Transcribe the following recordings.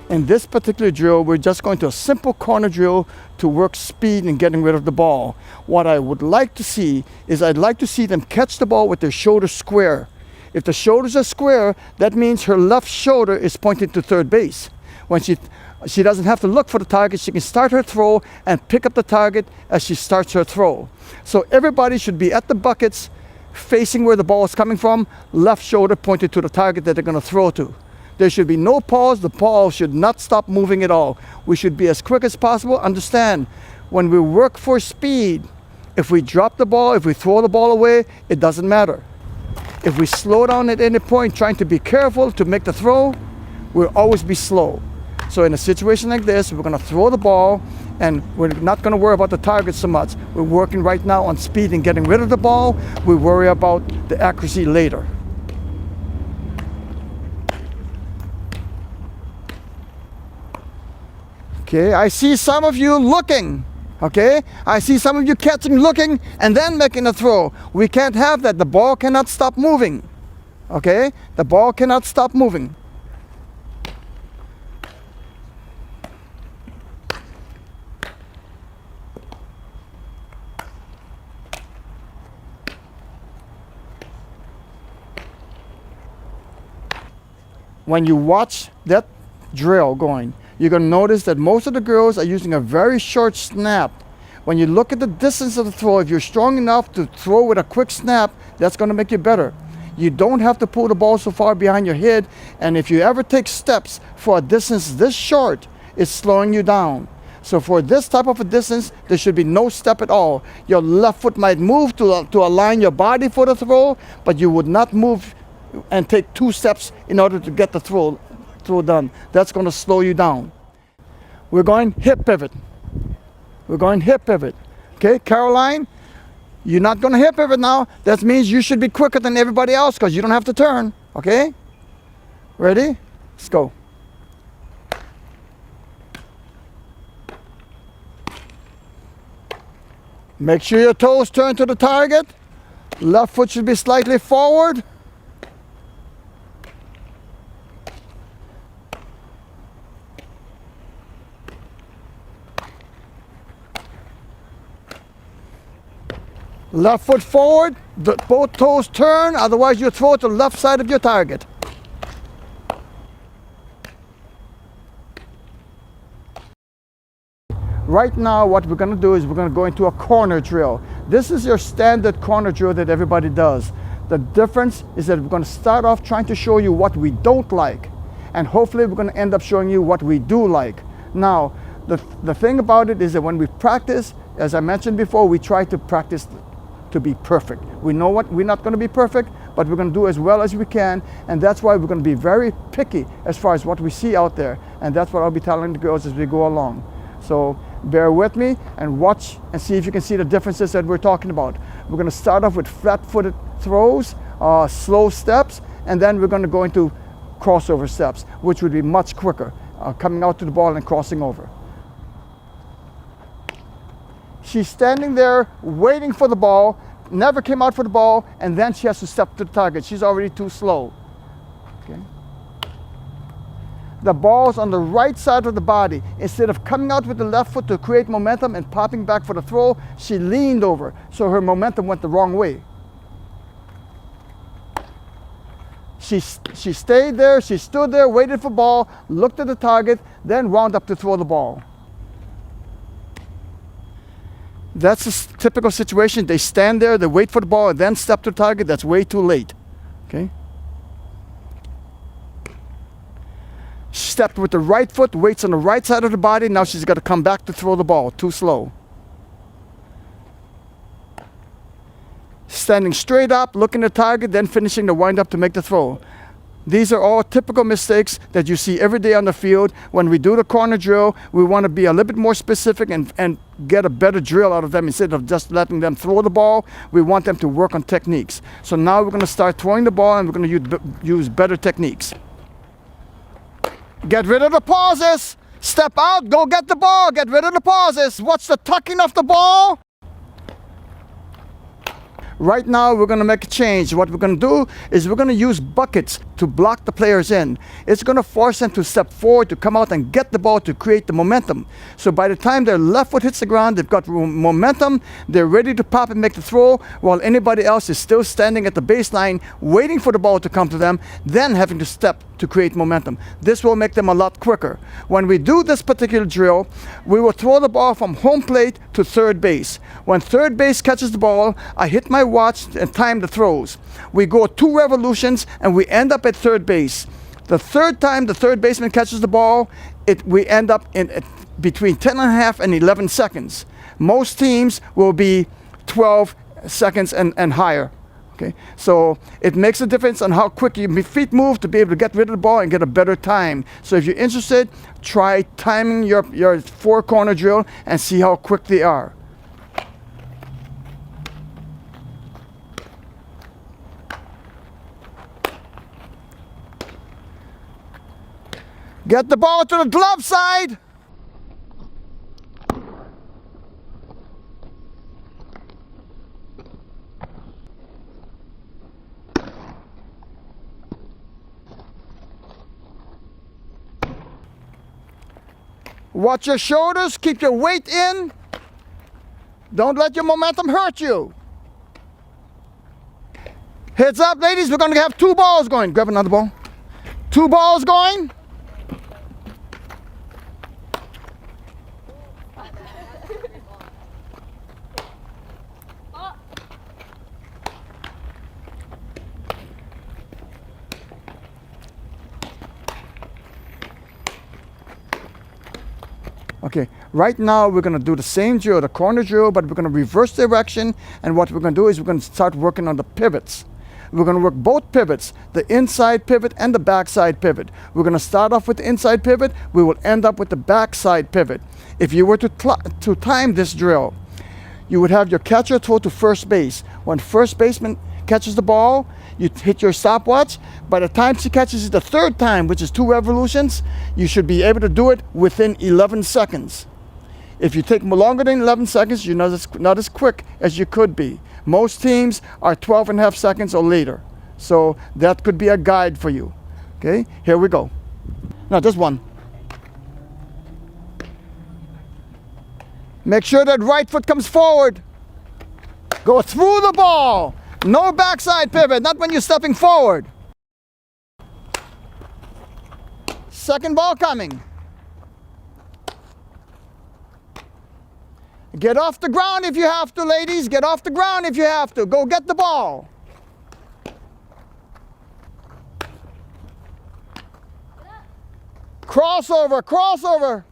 In this particular drill, we're just going to a simple corner drill to work speed and getting rid of the ball. What I would like to see is I'd like to see them catch the ball with their shoulders square. If the shoulders are square, that means her left shoulder is pointing to third base. When she doesn't have to look for the target, she can start her throw and pick up the target as she starts her throw. So everybody should be at the buckets, facing where the ball is coming from, left shoulder pointed to the target that they're going to throw to. There should be no pause. The ball should not stop moving at all. We should be as quick as possible. Understand, when we work for speed, if we drop the ball, if we throw the ball away, it doesn't matter. If we slow down at any point, trying to be careful to make the throw, we'll always be slow. So in a situation like this, we're going to throw the ball, and we're not going to worry about the target so much. We're working right now on speed and getting rid of the ball. We worry about the accuracy later. Okay, I see some of you looking. Okay, I see some of you catching, looking, and then making a throw. We can't have that. The ball cannot stop moving. Okay, the ball cannot stop moving. When you watch that drill going, you're going to notice that most of the girls are using a very short snap. When you look at the distance of the throw, if you're strong enough to throw with a quick snap, that's going to make you better. You don't have to pull the ball so far behind your head, and if you ever take steps for a distance this short, it's slowing you down. So for this type of a distance, there should be no step at all. Your left foot might move to align your body for the throw, but you would not move and take 2 steps in order to get the throw done. That's going to slow you down. We're going hip pivot. We're going hip pivot. Okay, Caroline, you're not going to hip pivot now. That means you should be quicker than everybody else because you don't have to turn. Okay? Ready? Let's go. Make sure your toes turn to the target. Left foot should be slightly forward. Left foot forward, both toes turn, otherwise you throw to the left side of your target. Right now what we're going to do is we're going to go into a corner drill. This is your standard corner drill that everybody does. The difference is that we're going to start off trying to show you what we don't like, and hopefully we're going to end up showing you what we do like. Now, the thing about it is that when we practice, as I mentioned before, we try to practice to be perfect. We know what we're not going to be perfect, but we're going to do as well as we can, and that's why we're going to be very picky as far as what we see out there, and that's what I'll be telling the girls as we go along. So bear with me and watch and see if you can see the differences that we're talking about. We're going to start off with flat-footed throws, slow steps, and then we're going to go into crossover steps, which would be much quicker, coming out to the ball and crossing over. She's standing there waiting for the ball, never came out for the ball, and then she has to step to the target. She's already too slow. Okay. The ball's on the right side of the body. Instead of coming out with the left foot to create momentum and popping back for the throw, she leaned over, so her momentum went the wrong way. She stayed there, she stood there, waited for the ball, looked at the target, then wound up to throw the ball. That's a typical situation. They stand there, they wait for the ball, and then step to the target. That's way too late. Okay? She stepped with the right foot, waits on the right side of the body. Now she's got to come back to throw the ball. Too slow. Standing straight up, looking at the target, then finishing the wind up to make the throw. These are all typical mistakes that you see every day on the field. When we do the corner drill, we want to be a little bit more specific and get a better drill out of them instead of just letting them throw the ball. We want them to work on techniques. So now we're going to start throwing the ball, and we're going to use better techniques. Get rid of the pauses. Step out, go get the ball. Get rid of the pauses. Watch the tucking of the ball. Right now, we're going to make a change. What we're going to do is we're going to use buckets to block the players in. It's going to force them to step forward, to come out and get the ball to create the momentum. So by the time their left foot hits the ground, they've got momentum, they're ready to pop and make the throw, while anybody else is still standing at the baseline, waiting for the ball to come to them, then having to step to create momentum. This will make them a lot quicker. When we do this particular drill, we will throw the ball from home plate to third base. When third base catches the ball, I hit my watch and time the throws. We go 2 revolutions and we end up at third base. The third time the third baseman catches the ball, we end up in between 10.5 and 11 seconds. Most teams will be 12 seconds and higher. Okay, so it makes a difference on how quick your feet move to be able to get rid of the ball and get a better time. So if you're interested, try timing your 4-corner drill and see how quick they are. Get the ball to the glove side. Watch your shoulders, keep your weight in. Don't let your momentum hurt you. Heads up, ladies, we're going to have 2 balls going. Grab another ball. 2 balls going. Okay, right now we're going to do the same drill, the corner drill, but we're going to reverse direction. And what we're going to do is we're going to start working on the pivots. We're going to work both pivots, the inside pivot and the backside pivot. We're going to start off with the inside pivot. We will end up with the backside pivot. If you were to time this drill, you would have your catcher throw to first base. When first baseman catches the ball, you hit your stopwatch. By the time she catches it the 3rd time, which is 2 revolutions, you should be able to do it within 11 seconds. If you take longer than 11 seconds, you're not as quick as you could be. Most teams are 12.5 seconds or later. So that could be a guide for you. Okay, here we go. Now just one. Make sure that right foot comes forward. Go through the ball. No backside pivot, not when you're stepping forward. Second ball coming. Get off the ground if you have to, ladies. Get off the ground if you have to. Go get the ball. Crossover, crossover.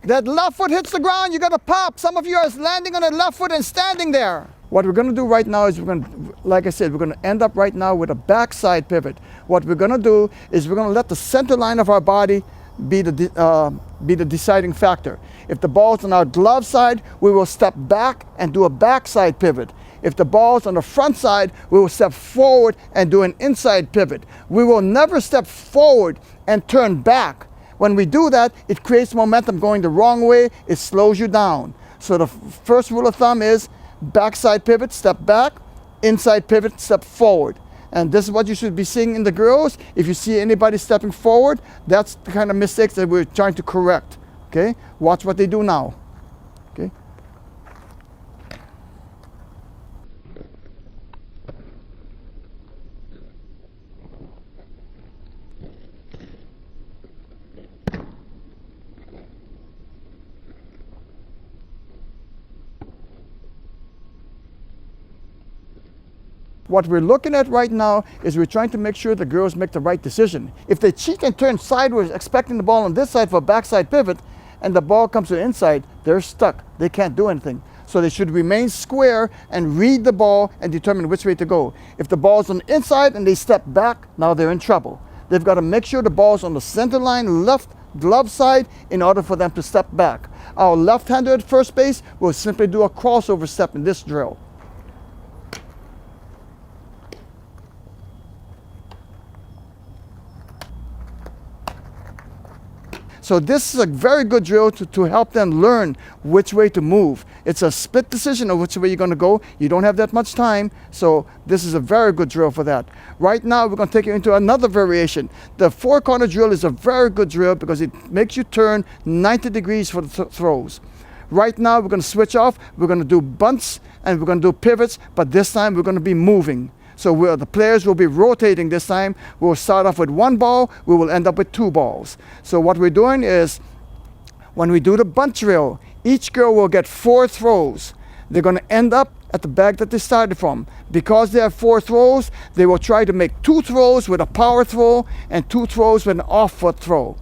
That left foot hits the ground, you got to pop. Some of you are landing on the left foot and standing there. What we're going to do right now is like I said, we're going to end up right now with a backside pivot. What we're going to do is we're going to let the center line of our body be the deciding factor. If the ball's on our glove side, we will step back and do a backside pivot. If the ball's on the front side, we will step forward and do an inside pivot. We will never step forward and turn back. When we do that, it creates momentum going the wrong way. It slows you down. So the first rule of thumb is backside pivot, step back, inside pivot, step forward. And this is what you should be seeing in the girls. If you see anybody stepping forward, that's the kind of mistakes that we're trying to correct. Okay? Watch what they do now. Okay? What we're looking at right now is we're trying to make sure the girls make the right decision. If they cheat and turn sideways expecting the ball on this side for a backside pivot and the ball comes to the inside, they're stuck. They can't do anything. So they should remain square and read the ball and determine which way to go. If the ball's on the inside and they step back, now they're in trouble. They've got to make sure the ball's on the center line, left glove side, in order for them to step back. Our left-hander at first base will simply do a crossover step in this drill. So this is a very good drill to help them learn which way to move. It's a split decision of which way you're going to go. You don't have that much time, so this is a very good drill for that. Right now, we're going to take you into another variation. The four-corner drill is a very good drill because it makes you turn 90 degrees for the throws. Right now, we're going to switch off. We're going to do bunts and we're going to do pivots, but this time we're going to be moving. So the players will be rotating this time. We'll start off with one ball. We will end up with two balls. So what we're doing is, when we do the bunt drill, each girl will get 4 throws. They're going to end up at the bag that they started from. Because they have 4 throws, they will try to make 2 throws with a power throw and 2 throws with an off-foot throw.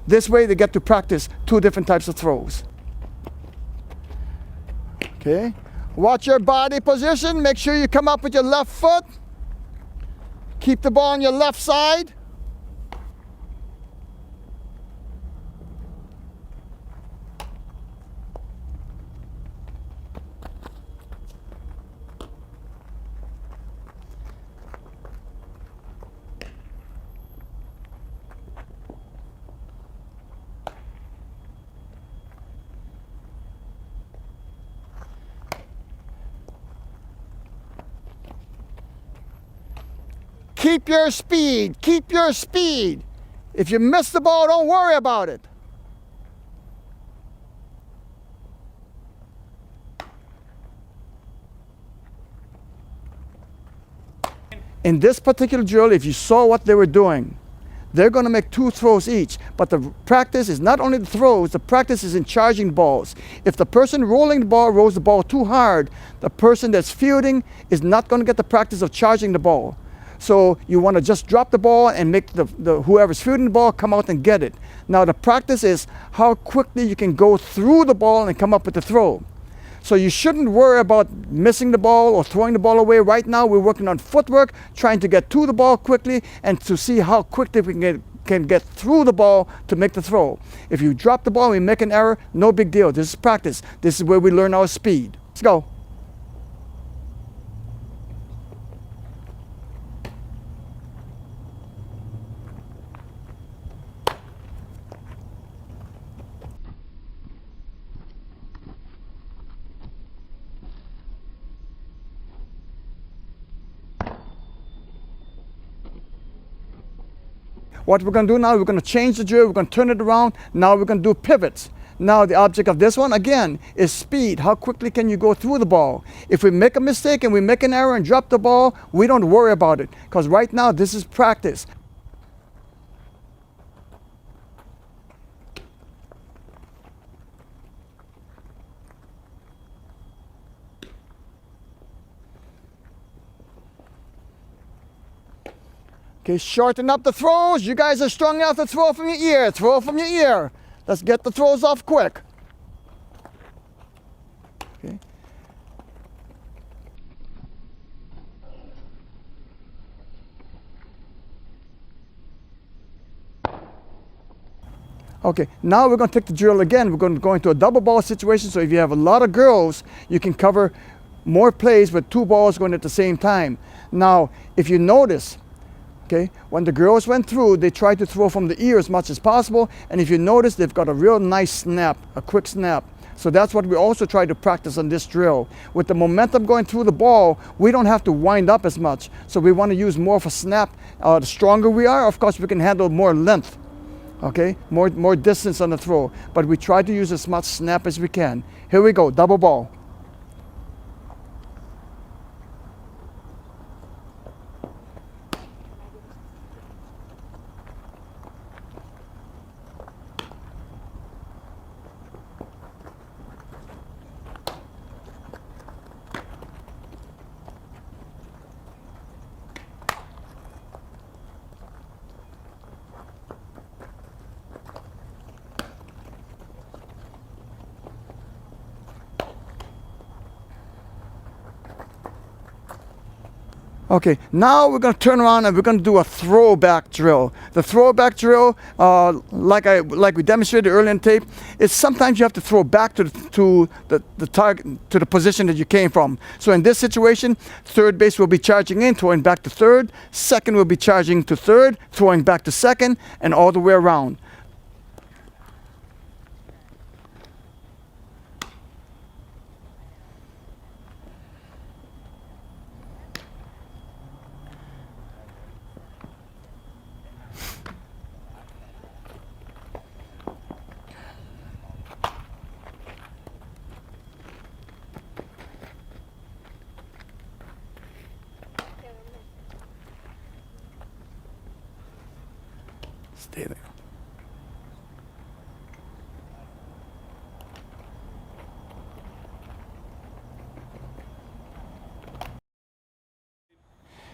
This way they get to practice 2 different types of throws. Okay. Watch your body position. Make sure you come up with your left foot. Keep the ball on your left side. Keep your speed. Keep your speed. If you miss the ball, don't worry about it. In this particular drill, if you saw what they were doing, they're going to make 2 throws each. But the practice is not only the throws, the practice is in charging balls. If the person rolling the ball rolls the ball too hard, the person that's fielding is not going to get the practice of charging the ball. So you want to just drop the ball and make the whoever's fielding the ball come out and get it. Now the practice is how quickly you can go through the ball and come up with the throw. So you shouldn't worry about missing the ball or throwing the ball away. Right now we're working on footwork, trying to get to the ball quickly and to see how quickly we can get through the ball to make the throw. If you drop the ball and we make an error, no big deal. This is practice. This is where we learn our speed. Let's go. What we're going to do now, we're going to change the drill, we're going to turn it around. Now we're going to do pivots. Now the object of this one, again, is speed. How quickly can you go through the ball? If we make a mistake and we make an error and drop the ball, we don't worry about it. Because right now, this is practice. Okay, shorten up the throws. You guys are strong enough to throw from your ear. Throw from your ear. Let's get the throws off quick. Okay. Okay, now we're going to take the drill again. We're going to go into a double ball situation. So if you have a lot of girls, you can cover more plays with 2 balls going at the same time. Now, if you notice, okay, when the girls went through, they tried to throw from the ear as much as possible. And if you notice, they've got a real nice snap, a quick snap. So that's what we also try to practice on this drill. With the momentum going through the ball, we don't have to wind up as much. So we want to use more of a snap. The stronger we are, of course, we can handle more length. Okay, more distance on the throw. But we try to use as much snap as we can. Here we go, double ball. Okay, now we're going to turn around and we're going to do a throwback drill. The throwback drill, like we demonstrated earlier in the tape, is sometimes you have to throw back to the target, to the position that you came from. So in this situation, third base will be charging in, throwing back to third. Second will be charging to third, throwing back to second, and all the way around. Stay there.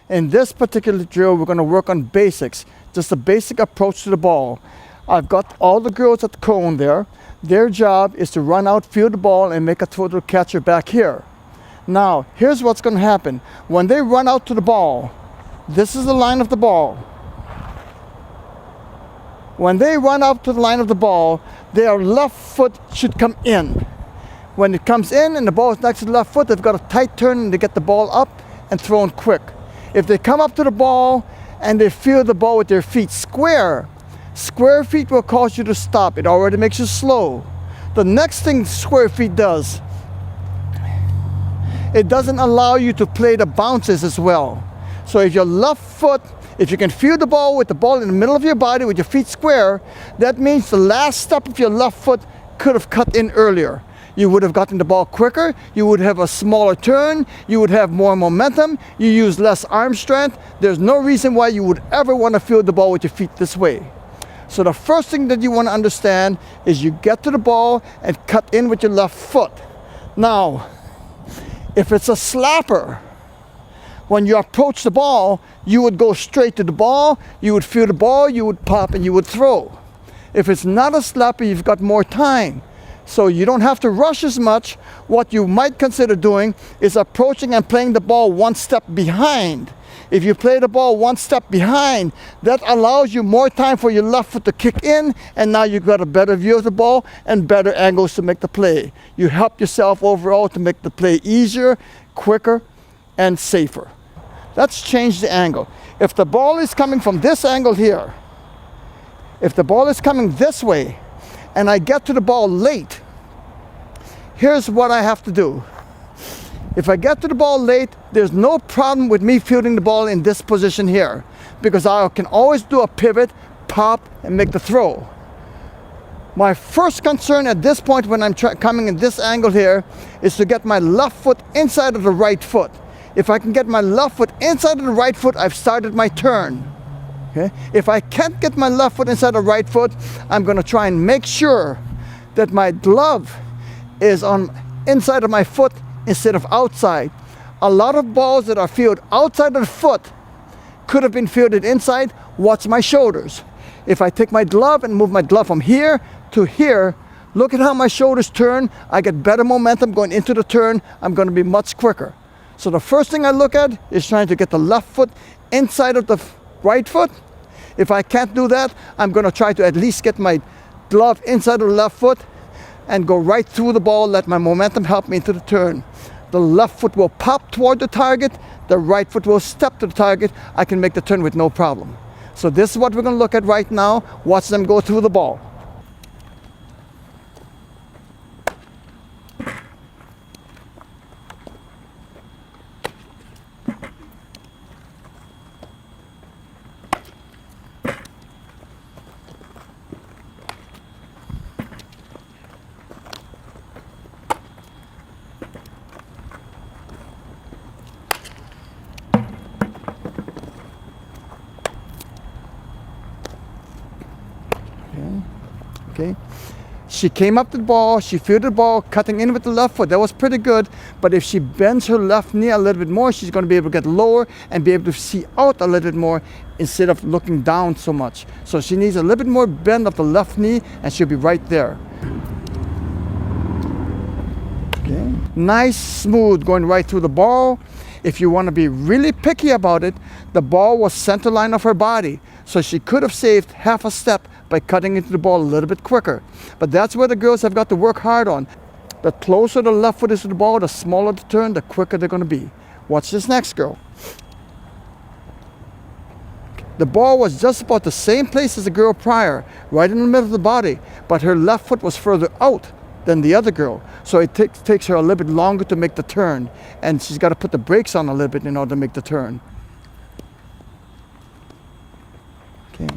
In this particular drill, we're going to work on basics, just a basic approach to the ball. I've got all the girls at the cone there. Their job is to run out, field the ball, and make a throw to the catcher back here. Now, here's what's going to happen. When they run out to the ball, this is the line of the ball. When they run out to the line of the ball, their left foot should come in. When it comes in and the ball is next to the left foot, they've got a tight turn and they get the ball up and thrown quick. If they come up to the ball and they field the ball with their feet square, square feet will cause you to stop. It already makes you slow. The next thing square feet does, it doesn't allow you to play the bounces as well. So if your left foot, if you can field the ball with the ball in the middle of your body with your feet square, that means the last step of your left foot could have cut in earlier. You would have gotten the ball quicker, you would have a smaller turn, you would have more momentum, you use less arm strength. There's no reason why you would ever want to field the ball with your feet this way. So the first thing that you want to understand is you get to the ball and cut in with your left foot. Now, if it's a slapper, when you approach the ball, you would go straight to the ball, you would field the ball, you would pop, and you would throw. If it's not a slapper, you've got more time. So you don't have to rush as much. What you might consider doing is approaching and playing the ball one step behind. If you play the ball one step behind, that allows you more time for your left foot to kick in, and now you've got a better view of the ball and better angles to make the play. You help yourself overall to make the play easier, quicker, and safer. Let's change the angle. If the ball is coming from this angle here, if the ball is coming this way, and I get to the ball late, here's what I have to do. If I get to the ball late, there's no problem with me fielding the ball in this position here, because I can always do a pivot, pop, and make the throw. My first concern at this point when I'm coming in this angle here is to get my left foot inside of the right foot. If I can get my left foot inside of the right foot, I've started my turn. Okay? If I can't get my left foot inside the right foot, I'm going to try and make sure that my glove is on inside of my foot instead of outside. A lot of balls that are fielded outside of the foot could have been fielded inside. Watch my shoulders. If I take my glove and move my glove from here to here, look at how my shoulders turn. I get better momentum going into the turn. I'm going to be much quicker. So the first thing I look at is trying to get the left foot inside of the right foot. If I can't do that, I'm going to try to at least get my glove inside of the left foot and go right through the ball, let my momentum help me into the turn. The left foot will pop toward the target, the right foot will step to the target. I can make the turn with no problem. So this is what we're going to look at right now. Watch them go through the ball. Okay. She came up to the ball, she fielded the ball, cutting in with the left foot. That was pretty good, but if she bends her left knee a little bit more, she's going to be able to get lower and be able to see out a little bit more instead of looking down so much. So she needs a little bit more bend of the left knee and she'll be right there. Okay. Nice, smooth, going right through the ball. If you want to be really picky about it, the ball was center line of her body. So she could have saved half a step by cutting into the ball a little bit quicker. But that's where the girls have got to work hard on. The closer the left foot is to the ball, the smaller the turn, the quicker they're going to be. Watch this next girl. The ball was just about the same place as the girl prior, right in the middle of the body, but her left foot was further out than the other girl. So it takes her a little bit longer to make the turn, and she's got to put the brakes on a little bit in order to make the turn. Okay.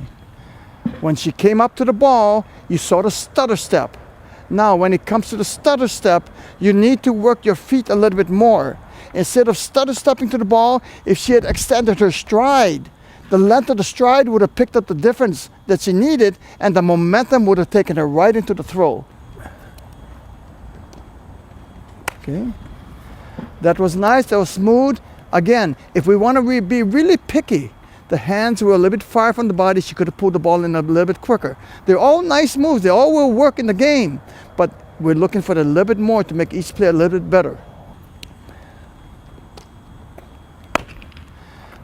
When she came up to the ball, you saw the stutter step. Now, when it comes to the stutter step, you need to work your feet a little bit more. Instead of stutter stepping to the ball, if she had extended her stride, the length of the stride would have picked up the difference that she needed, and the momentum would have taken her right into the throw. Okay, that was nice, that was smooth. Again, if we want to be really picky, the hands were a little bit far from the body, she could have pulled the ball in a little bit quicker. They're all nice moves, they all will work in the game, but we're looking for a little bit more to make each player a little bit better.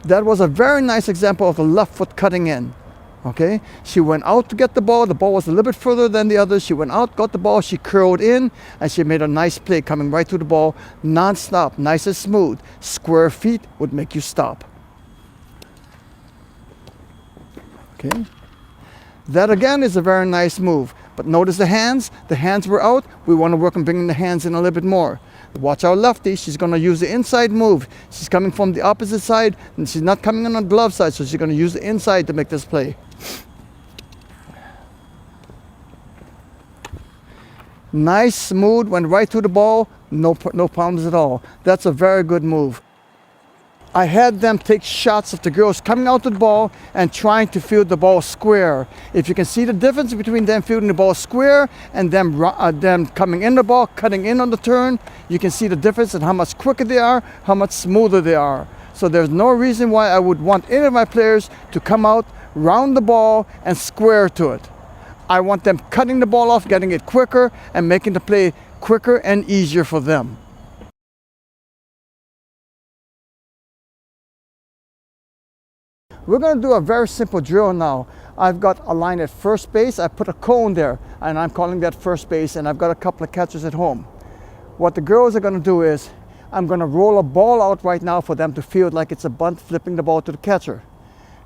That was a very nice example of the left foot cutting in. Okay, she went out to get the ball was a little bit further than the others, she went out, got the ball, she curled in, and she made a nice play coming right to the ball, non-stop, nice and smooth. Square feet would make you stop. Okay, that again is a very nice move, but notice the hands were out. We want to work on bringing the hands in a little bit more. Watch our lefty, she's going to use the inside move. She's coming from the opposite side, and she's not coming on the glove side, so she's going to use the inside to make this play. Nice, smooth, went right through the ball, no problems at all. That's a very good move. I had them take shots of the girls coming out to the ball and trying to field the ball square. If you can see the difference between them fielding the ball square and them coming in the ball, cutting in on the turn, you can see the difference in how much quicker they are, how much smoother they are. So there's no reason why I would want any of my players to come out, round the ball, and square to it. I want them cutting the ball off, getting it quicker, and making the play quicker and easier for them. We're going to do a very simple drill now. I've got a line at first base. I put a cone there, and I'm calling that first base, and I've got a couple of catchers at home. What the girls are going to do is, I'm going to roll a ball out right now for them to field like it's a bunt, flipping the ball to the catcher.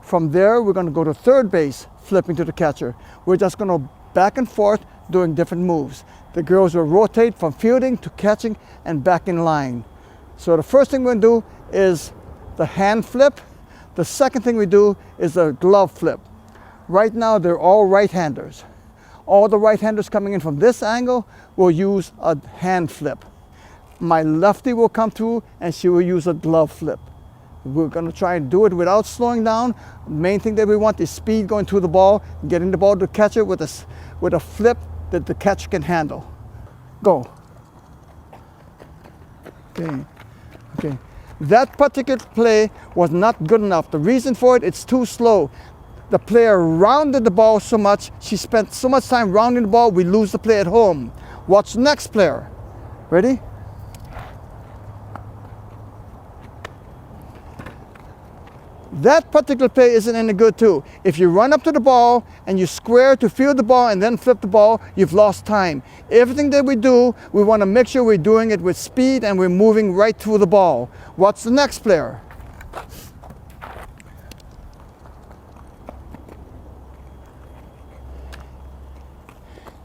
From there, we're going to go to third base, flipping to the catcher. We're just going to back and forth doing different moves. The girls will rotate from fielding to catching and back in line. So the first thing we're going to do is the hand flip. The second thing we do is a glove flip. Right now, they're all right-handers. All the right-handers coming in from this angle will use a hand flip. My lefty will come through and she will use a glove flip. We're going to try and do it without slowing down. The main thing that we want is speed going through the ball, getting the ball to the catcher with a flip that the catcher can handle. Go. Okay. That particular play was not good enough. The reason for it, it's too slow. The player rounded the ball so much, she spent so much time rounding the ball, we lose the play at home. Watch the next player. Ready? That particular play isn't any good too. If you run up to the ball and you square to field the ball and then flip the ball, you've lost time. Everything that we do, we want to make sure we're doing it with speed and we're moving right through the ball. Watch the next player.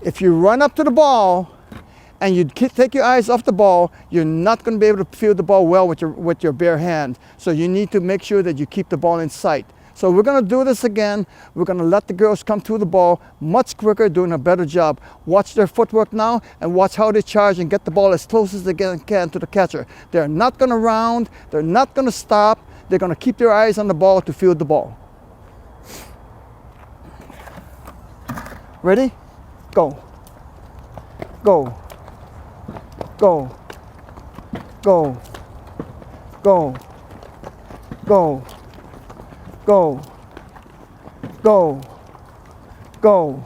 If you run up to the ball and you take your eyes off the ball, you're not going to be able to field the ball well with your bare hand. So you need to make sure that you keep the ball in sight. So we're going to do this again. We're going to let the girls come through the ball much quicker, doing a better job. Watch their footwork now and watch how they charge and get the ball as close as they can to the catcher. They're not going to round. They're not going to stop. They're going to keep their eyes on the ball to field the ball. Ready? Go. Go. Go. Go. Go. Go. Go. Go. Go.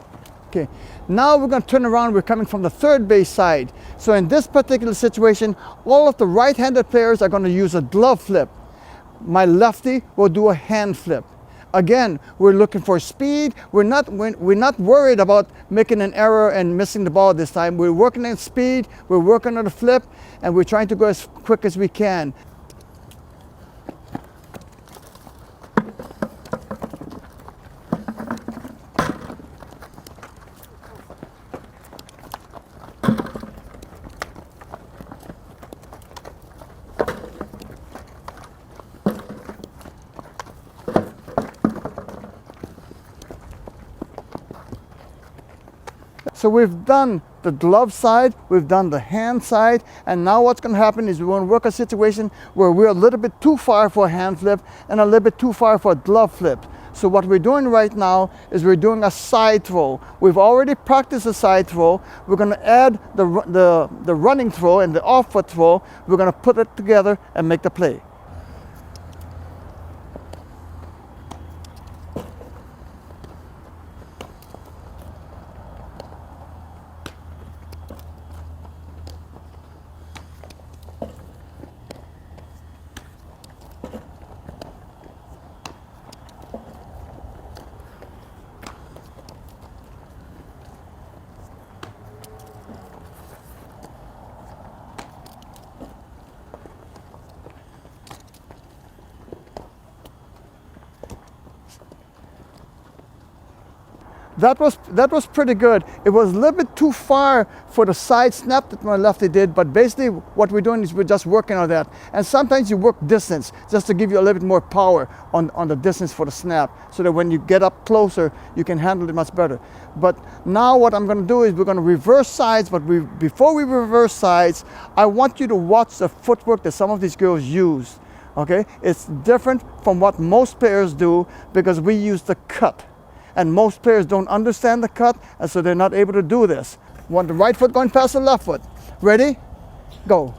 Okay. Now we're going to turn around. We're coming from the third base side. So in this particular situation, all of the right-handed players are going to use a glove flip. My lefty will do a hand flip. Again, we're looking for speed. We're not worried about making an error and missing the ball this time. We're working on speed, we're working on the flip, and we're trying to go as quick as we can. So we've done the glove side, we've done the hand side, and now what's going to happen is we want to work a situation where we're a little bit too far for a hand flip and a little bit too far for a glove flip. So what we're doing right now is we're doing a side throw. We've already practiced a side throw. We're going to add the running throw and the off foot throw. We're going to put it together and make the play. That was pretty good. It was a little bit too far for the side snap that my lefty did, but basically what we're doing is we're just working on that. And sometimes you work distance just to give you a little bit more power on the distance for the snap, so that when you get up closer, you can handle it much better. But now what I'm going to do is we're going to reverse sides, but before we reverse sides, I want you to watch the footwork that some of these girls use. Okay? It's different from what most players do because we use the cut. And most players don't understand the cut, and so they're not able to do this. Want the right foot going past the left foot. Ready? Go.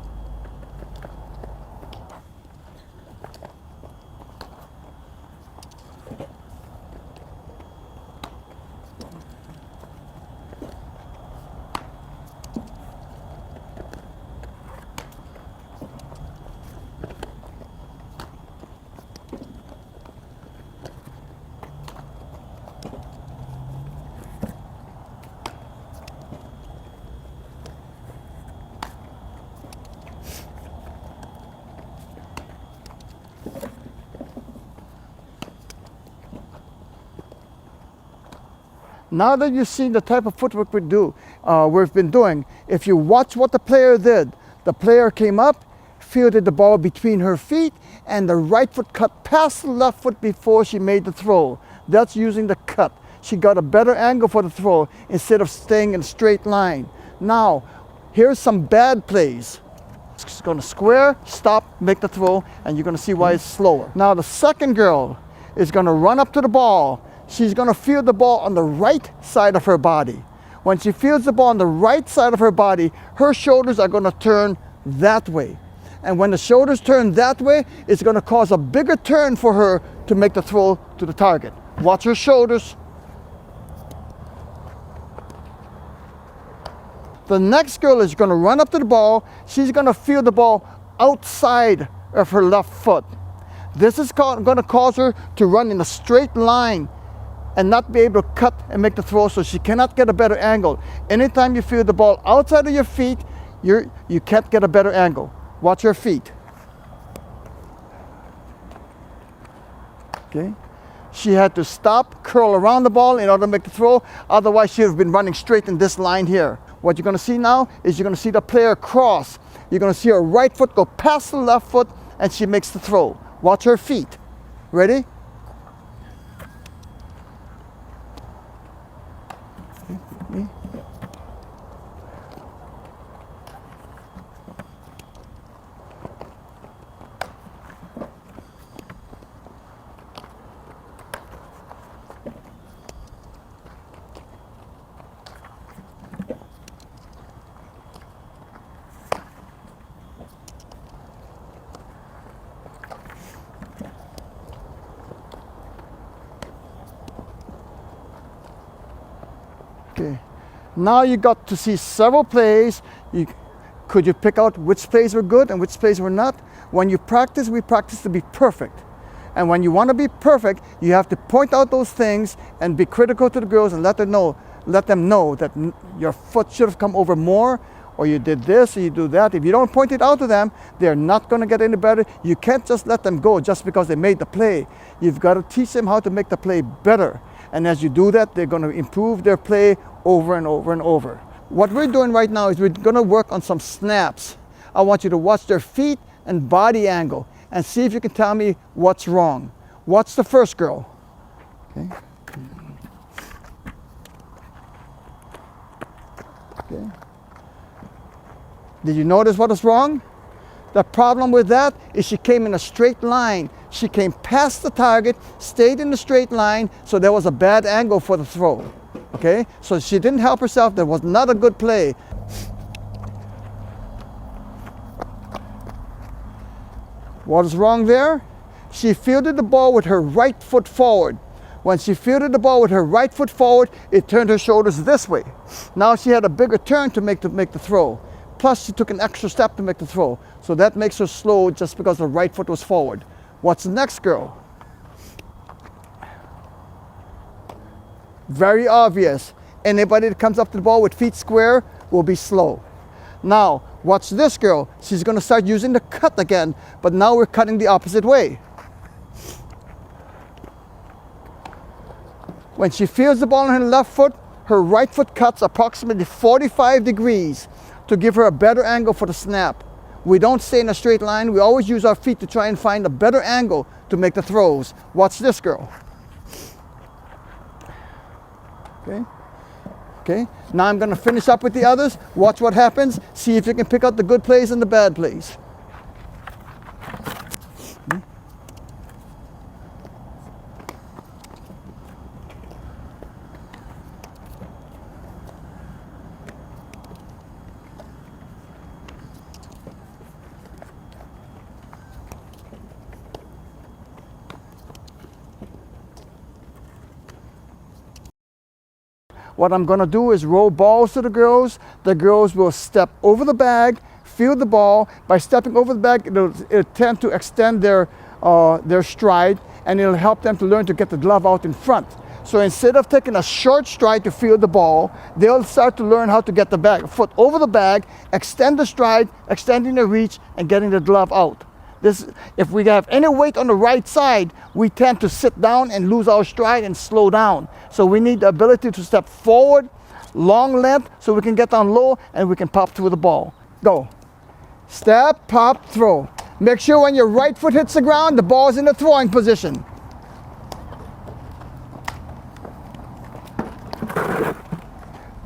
Now that you've seen the type of footwork we've been doing, if you watch what the player did, the player came up, fielded the ball between her feet, and the right foot cut past the left foot before she made the throw. That's using the cut. She got a better angle for the throw instead of staying in a straight line. Now, here's some bad plays. She's going to square, stop, make the throw, and you're going to see why it's slower. Now, the second girl is going to run up to the ball. She's going to field the ball on the right side of her body. When she fields the ball on the right side of her body, her shoulders are going to turn that way. And when the shoulders turn that way, it's going to cause a bigger turn for her to make the throw to the target. Watch her shoulders. The next girl is going to run up to the ball. She's going to field the ball outside of her left foot. This is going to cause her to run in a straight line and not be able to cut and make the throw, so she cannot get a better angle. Anytime you field the ball outside of your feet, you can't get a better angle. Watch your feet. Okay. She had to stop, curl around the ball in order to make the throw. Otherwise, she would have been running straight in this line here. What you're going to see now is you're going to see the player cross. You're going to see her right foot go past the left foot, and she makes the throw. Watch her feet. Ready? Okay. Now you got to see several plays. Could you pick out which plays were good and which plays were not? When you practice, we practice to be perfect. And when you want to be perfect, you have to point out those things and be critical to the girls and let them know that your foot should have come over more, or you did this, or you do that. If you don't point it out to them, they're not going to get any better. You can't just let them go just because they made the play. You've got to teach them how to make the play better. And as you do that, they're going to improve their play over and over and over. What we're doing right now is we're going to work on some snaps. I want you to watch their feet and body angle and see if you can tell me what's wrong. Watch the first girl. Okay. Okay. Did you notice what was wrong? The problem with that is she came in a straight line. She came past the target, stayed in the straight line, so there was a bad angle for the throw. Okay, so she didn't help herself. That was not a good play. What is wrong there? She fielded the ball with her right foot forward. When she fielded the ball with her right foot forward, it turned her shoulders this way. Now she had a bigger turn to make the throw. Plus she took an extra step to make the throw. So that makes her slow just because the right foot was forward. What's the next girl? Very obvious. Anybody that comes up to the ball with feet square will be slow. Now, watch this girl. She's going to start using the cut again, but now we're cutting the opposite way. When she fields the ball on her left foot, her right foot cuts approximately 45 degrees to give her a better angle for the snap. We don't stay in a straight line. We always use our feet to try and find a better angle to make the throws. Watch this girl. Okay. Okay. Now I'm going to finish up with the others. Watch what happens. See if you can pick out the good plays and the bad plays. What I'm going to do is roll balls to the girls. The girls will step over the bag, field the ball. By stepping over the bag, it'll tend to extend their stride, and it'll help them to learn to get the glove out in front. So instead of taking a short stride to field the ball, they'll start to learn how to get the foot over the bag, extend the stride, extending the reach, and getting the glove out. If we have any weight on the right side, we tend to sit down and lose our stride and slow down. So we need the ability to step forward, long length, so we can get down low and we can pop through the ball. Go. Step, pop, throw. Make sure when your right foot hits the ground, the ball is in the throwing position.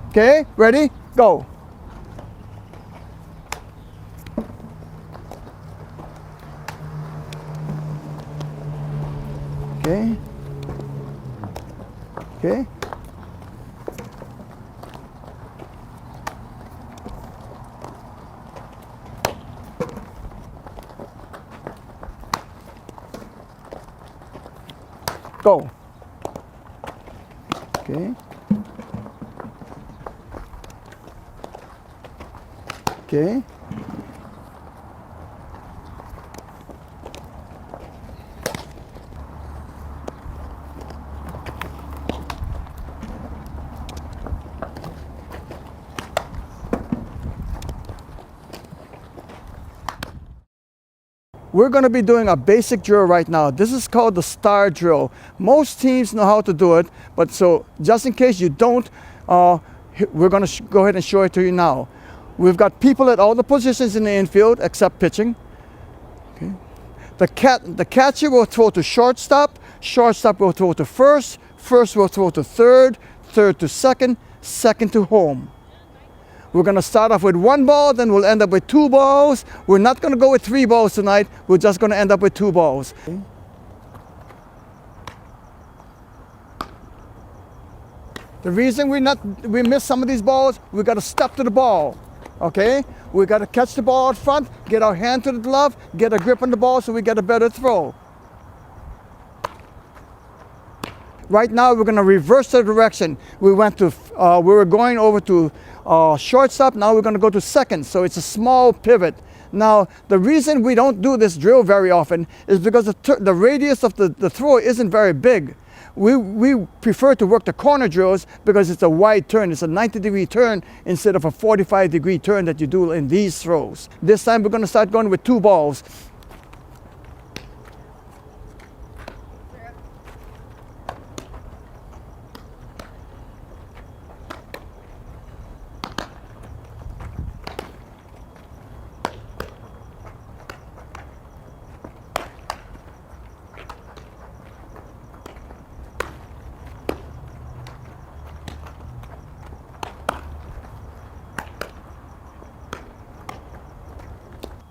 Okay, ready? Go. Okay. Okay. Go. Okay. Okay. We're going to be doing a basic drill right now. This is called the star drill. Most teams know how to do it, but so just in case you don't, we're going to go ahead and show it to you now. We've got people at all the positions in the infield except pitching. Okay. The catcher will throw to shortstop, shortstop will throw to first, first will throw to third, third to second, second to home. We're going to start off with one ball, then we'll end up with two balls. We're not going to go with three balls tonight. We're just going to end up with two balls. Okay. The reason we miss some of these balls, we got to step to the ball. Okay? We got to catch the ball out front, get our hand to the glove, get a grip on the ball so we get a better throw. Right now we're going to reverse the direction. We were going over to shortstop. Now we're going to go to second. So it's a small pivot. Now the reason we don't do this drill very often is because the radius of the throw isn't very big. We prefer to work the corner drills because it's a wide turn. It's a 90-degree turn instead of a 45-degree turn that you do in these throws. This time we're going to start going with two balls.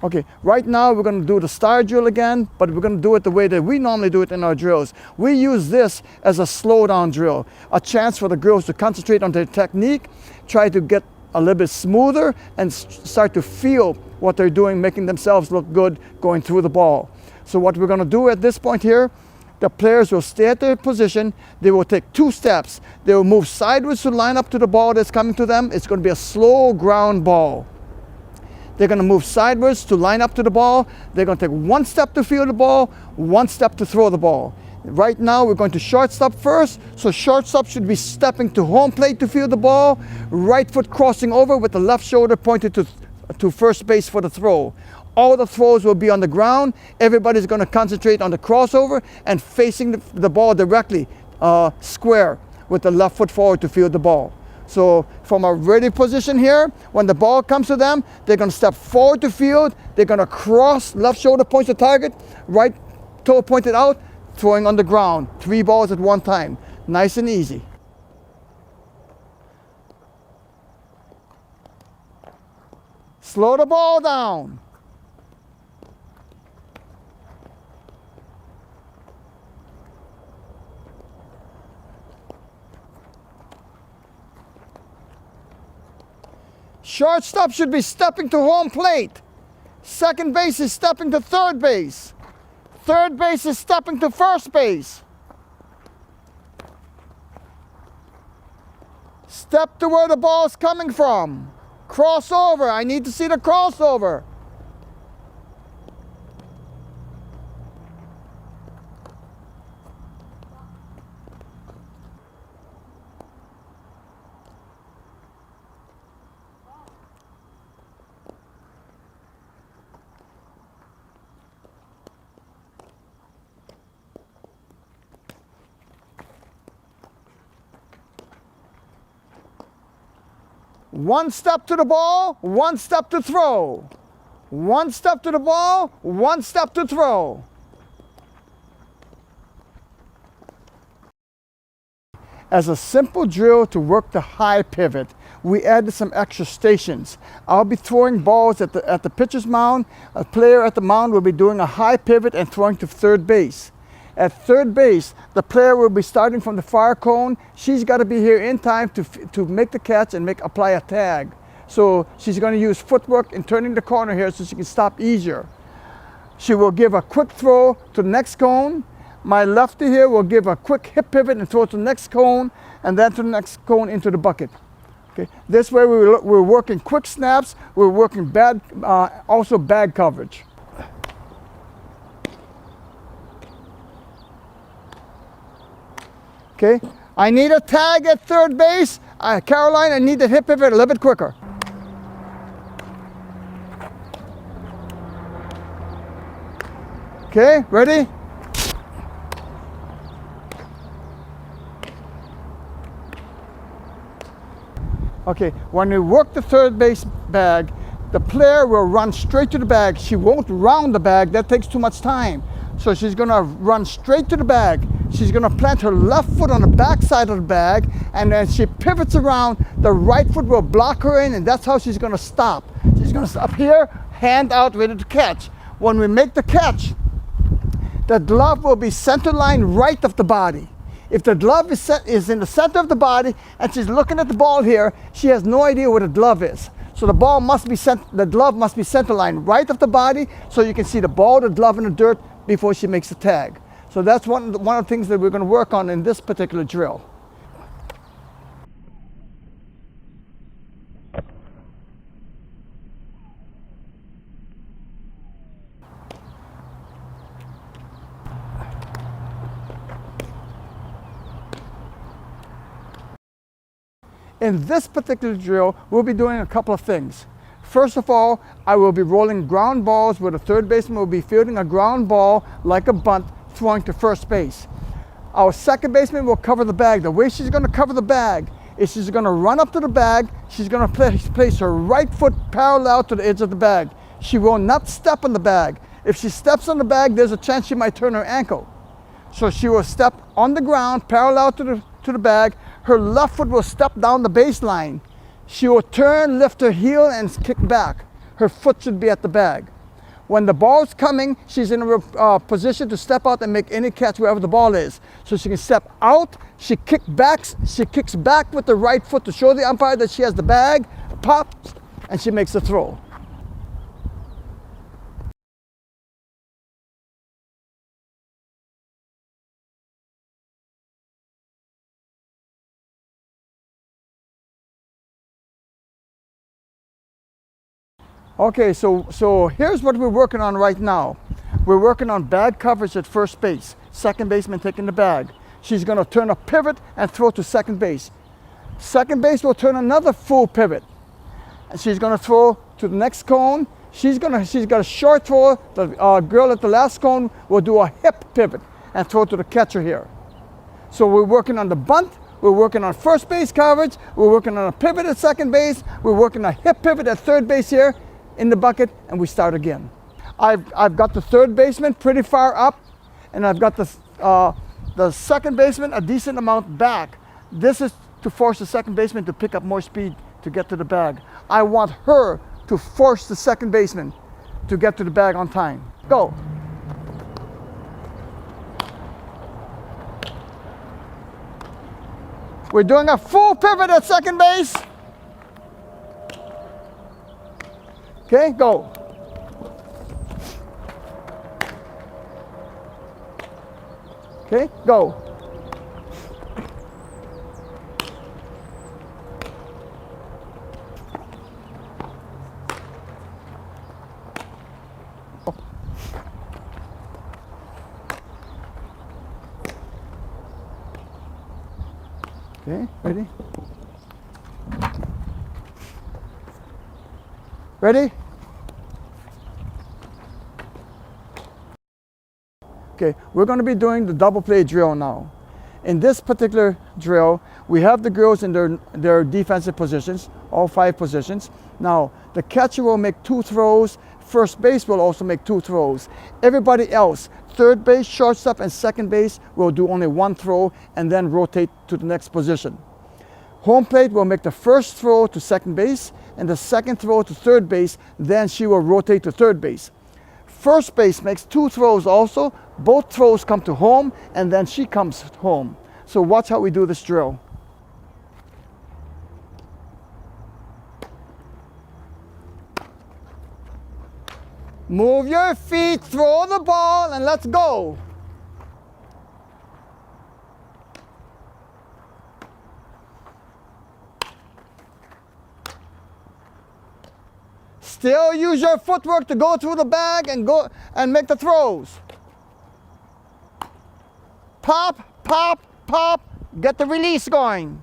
Okay, right now we're going to do the star drill again, but we're going to do it the way that we normally do it in our drills. We use this as a slow down drill, a chance for the girls to concentrate on their technique, try to get a little bit smoother, and start to feel what they're doing, making themselves look good going through the ball. So what we're going to do at this point here, the players will stay at their position. They will take 2 steps. They will move sideways to line up to the ball that's coming to them. It's going to be a slow ground ball. They're going to move sideways to line up to the ball. They're going to take 1 step to field the ball, 1 step to throw the ball. Right now we're going to shortstop first. So shortstop should be stepping to home plate to field the ball. Right foot crossing over with the left shoulder pointed to first base for the throw. All the throws will be on the ground. Everybody's going to concentrate on the crossover and facing the ball directly, square, with the left foot forward to field the ball. So from a ready position here, when the ball comes to them, they're going to step forward to field. They're going to cross, left shoulder points the target, right toe pointed out, throwing on the ground. 3 balls at one time. Nice and easy. Slow the ball down. Shortstop should be stepping to home plate. Second base is stepping to third base. Third base is stepping to first base. Step to where the ball is coming from. Crossover. I need to see the crossover. One step to the ball, 1 step to throw. 1 step to the ball, 1 step to throw. As a simple drill to work the high pivot, we added some extra stations. I'll be throwing balls at the pitcher's mound. A player at the mound will be doing a high pivot and throwing to third base. At third base, the player will be starting from the far cone. She's got to be here in time to make the catch and apply a tag. So she's going to use footwork in turning the corner here so she can stop easier. She will give a quick throw to the next cone. My lefty here will give a quick hip pivot and throw to the next cone, and then to the next cone into the bucket. Okay. This way we're working quick snaps. We're working also bag coverage. Okay, I need a tag at third base. Caroline, I need the hip pivot a little bit quicker. Okay, ready? Okay, when we work the third base bag, the player will run straight to the bag. She won't round the bag, that takes too much time. So she's gonna run straight to the bag. She's gonna plant her left foot on the back side of the bag, and then she pivots around, the right foot will block her in, and that's how she's gonna stop. She's gonna stop here, hand out, ready to catch. When we make the catch, the glove will be center line right of the body. If the glove is in the center of the body and she's looking at the ball here, she has no idea where the glove is. So the glove must be center line right of the body, so you can see the ball, the glove, and the dirt before she makes the tag. So that's one of the things that we're going to work on in this particular drill. In this particular drill, we'll be doing a couple of things. First of all, I will be rolling ground balls where the third baseman will be fielding a ground ball like a bunt, throwing to first base. Our second baseman will cover the bag. The way she's going to cover the bag is she's going to run up to the bag. She's going to place her right foot parallel to the edge of the bag. She will not step on the bag. If she steps on the bag, there's a chance she might turn her ankle. So she will step on the ground parallel to the bag. Her left foot will step down the baseline. She will turn, lift her heel, and kick back. Her foot should be at the bag. When the ball's coming, she's in a position to step out and make any catch wherever the ball is. So she can step out, she kicks back with the right foot to show the umpire that she has the bag, pops, and she makes the throw. Okay, so here's what we're working on right now. We're working on bag coverage at first base. Second baseman taking the bag. She's going to turn a pivot and throw to second base. Second base will turn another full pivot. And she's going to throw to the next cone. She's got a short throw. The girl at the last cone will do a hip pivot and throw to the catcher here. So we're working on the bunt. We're working on first base coverage. We're working on a pivot at second base. We're working on a hip pivot at third base here in the bucket, and we start again. I've got the third baseman pretty far up, and I've got the second baseman a decent amount back. This is to force the second baseman to pick up more speed to get to the bag. I want her to force the second baseman to get to the bag on time. Go. We're doing a full pivot at second base. Okay, go. Okay, go. Okay, ready? Ready? Okay, we're going to be doing the double play drill now. In this particular drill, we have the girls in their defensive positions, all 5 positions. Now, the catcher will make 2 throws. First base will also make 2 throws. Everybody else, third base, shortstop, and second base will do only 1 throw and then rotate to the next position. Home plate will make the first throw to second base and the second throw to third base. Then she will rotate to third base. First base makes 2 throws also. Both throws come to home, and then she comes home. So watch how we do this drill. Move your feet, throw the ball, and let's go. Still use your footwork to go through the bag and go and make the throws. Pop, pop, pop. Get the release going.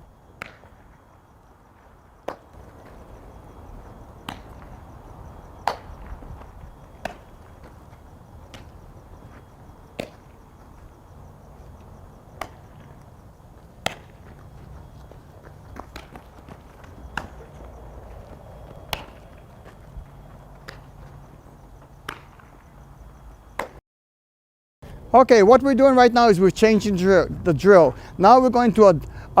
Okay, what we're doing right now is we're changing the drill. Now we're going to a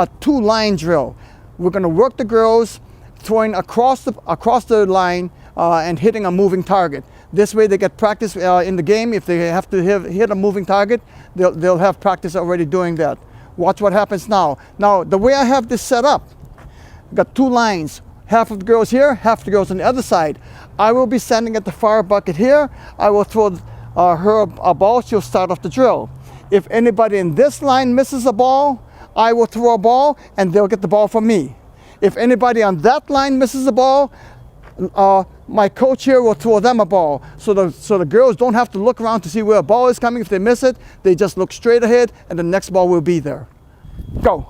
2-line drill. We're going to work the girls throwing across the line and hitting a moving target. This way they get practice in the game. If they have to hit a moving target, they'll have practice already doing that. Watch what happens now. Now, the way I have this set up, I've got 2 lines. Half of the girls here, half the girls on the other side. I will be standing at the far bucket here. I will throw her a ball. She'll start off the drill. If anybody in this line misses a ball, I will throw a ball and they'll get the ball from me. If anybody on that line misses a ball, my coach here will throw them a ball. So the girls don't have to look around to see where a ball is coming. If they miss it, they just look straight ahead and the next ball will be there. Go.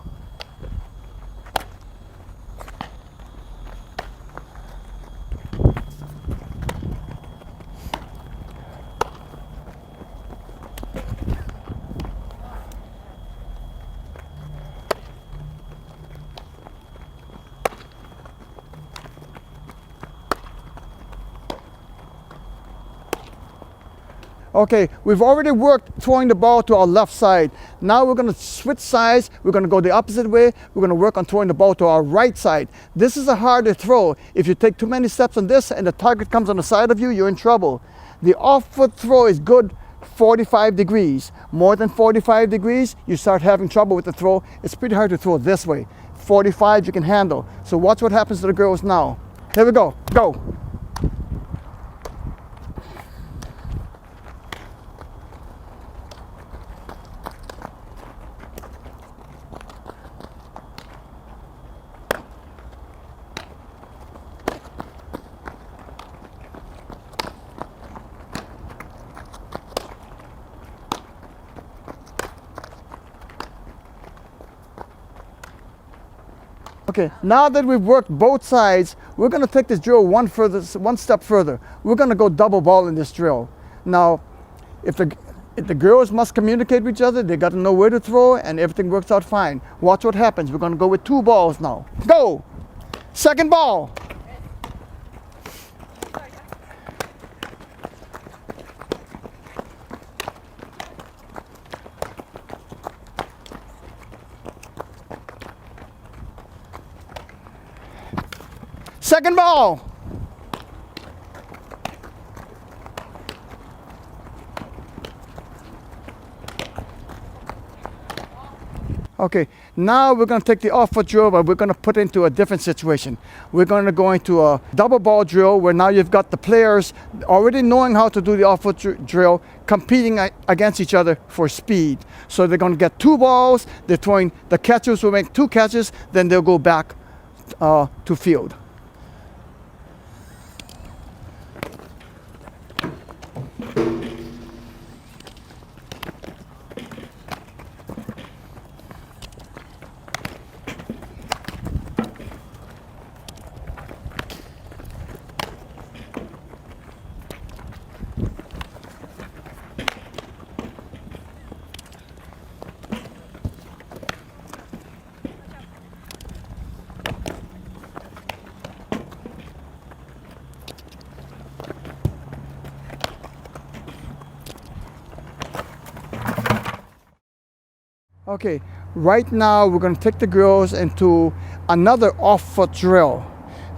Okay, we've already worked throwing the ball to our left side. Now we're going to switch sides. We're going to go the opposite way. We're going to work on throwing the ball to our right side. This is a harder throw. If you take too many steps on this and the target comes on the side of you, you're in trouble. The off-foot throw is good 45 degrees. More than 45 degrees, you start having trouble with the throw. It's pretty hard to throw this way. 45 you can handle. So watch what happens to the girls now. Here we go. Go. Okay, now that we've worked both sides, we're going to take this drill one step further. We're going to go double ball in this drill. Now, if the girls must communicate with each other, they got to know where to throw, and everything works out fine. Watch what happens. We're going to go with 2 balls now. Go! Second ball. Second ball. Okay, now we're going to take the off-foot drill, but we're going to put it into a different situation. We're going to go into a double ball drill where now you've got the players already knowing how to do the off-foot drill, competing against each other for speed. So they're going to get 2 balls, they're throwing, the catchers will make 2 catches, then they'll go back to field. Okay, right now we're going to take the girls into another off-foot drill.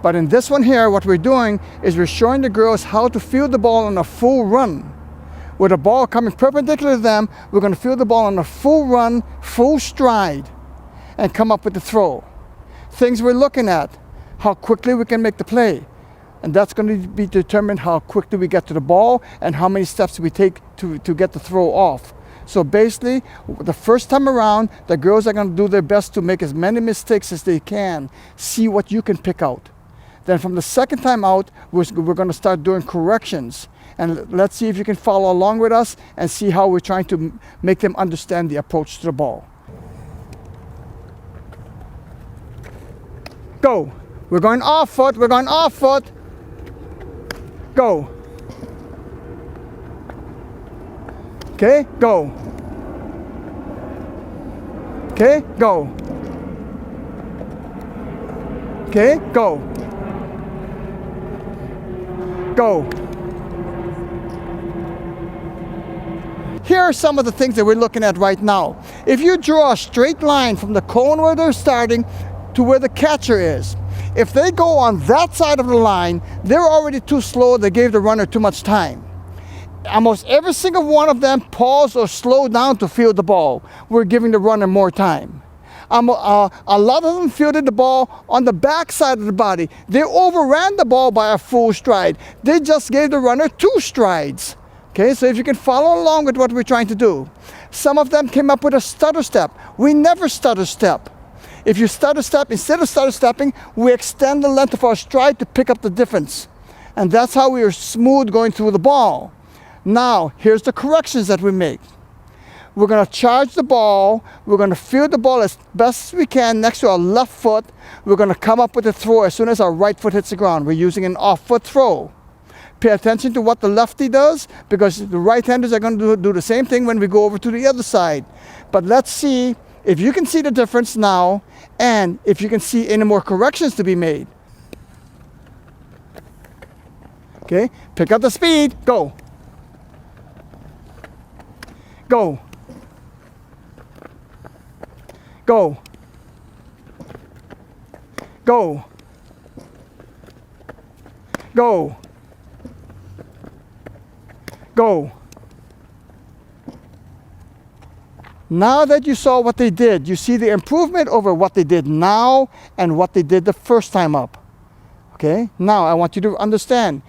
But in this one here, what we're doing is we're showing the girls how to field the ball on a full run. With the ball coming perpendicular to them, we're going to field the ball on a full run, full stride, and come up with the throw. Things we're looking at, how quickly we can make the play. And that's going to be determined how quickly we get to the ball and how many steps we take to get the throw off. So basically, the first time around, the girls are going to do their best to make as many mistakes as they can, see what you can pick out. Then from the second time out, we're going to start doing corrections. And let's see if you can follow along with us and see how we're trying to make them understand the approach to the ball. Go. We're going off foot. We're going off foot. Go. Okay, go. Okay, go. Okay, go. Go. Here are some of the things that we're looking at right now. If you draw a straight line from the cone where they're starting to where the catcher is, if they go on that side of the line, they're already too slow. They gave the runner too much time. Almost every single one of them paused or slowed down to field the ball. We're giving the runner more time. A lot of them fielded the ball on the back side of the body. They overran the ball by a full stride. They just gave the runner 2 strides. Okay, so if you can follow along with what we're trying to do. Some of them came up with a stutter step. We never stutter step. If you stutter step, instead of stutter stepping, we extend the length of our stride to pick up the difference. And that's how we are smooth going through the ball. Now, here's the corrections that we make. We're going to charge the ball. We're going to field the ball as best as we can next to our left foot. We're going to come up with a throw as soon as our right foot hits the ground. We're using an off-foot throw. Pay attention to what the lefty does, because the right-handers are going to do the same thing when we go over to the other side. But let's see if you can see the difference now, and if you can see any more corrections to be made. Okay, pick up the speed, go. Go. Go. Go. Go. Go. Now that you saw what they did, you see the improvement over what they did now and what they did the first time up. Okay? Now I want you to understand,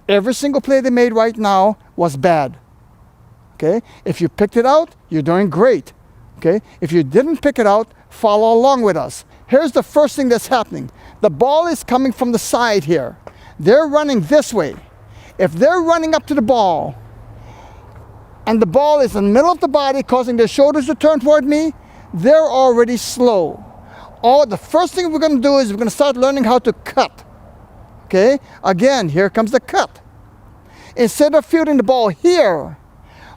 every single play they made right now was bad. Okay? If you picked it out, you're doing great. Okay? If you didn't pick it out, follow along with us. Here's the first thing that's happening. The ball is coming from the side here. They're running this way. If they're running up to the ball, and the ball is in the middle of the body, causing their shoulders to turn toward me, they're already slow. The first thing we're going to do is we're going to start learning how to cut. Okay? Again, here comes the cut. Instead of fielding the ball here,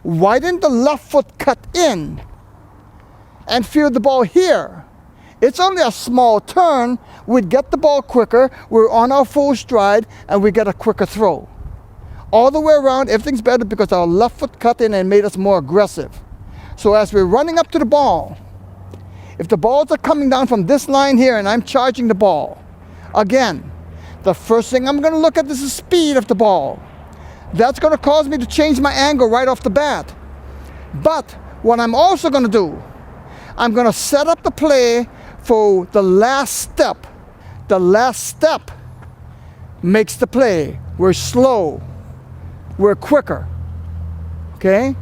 why didn't the left foot cut in and field the ball here? It's only a small turn. We'd get the ball quicker. We're on our full stride, and we get a quicker throw. All the way around, everything's better because our left foot cut in and made us more aggressive. So as we're running up to the ball, if the balls are coming down from this line here and I'm charging the ball, again, the first thing I'm going to look at is the speed of the ball. That's going to cause me to change my angle right off the bat. But what I'm also going to do, I'm going to set up the play for the last step. The last step makes the play. We're slow. We're quicker. Okay?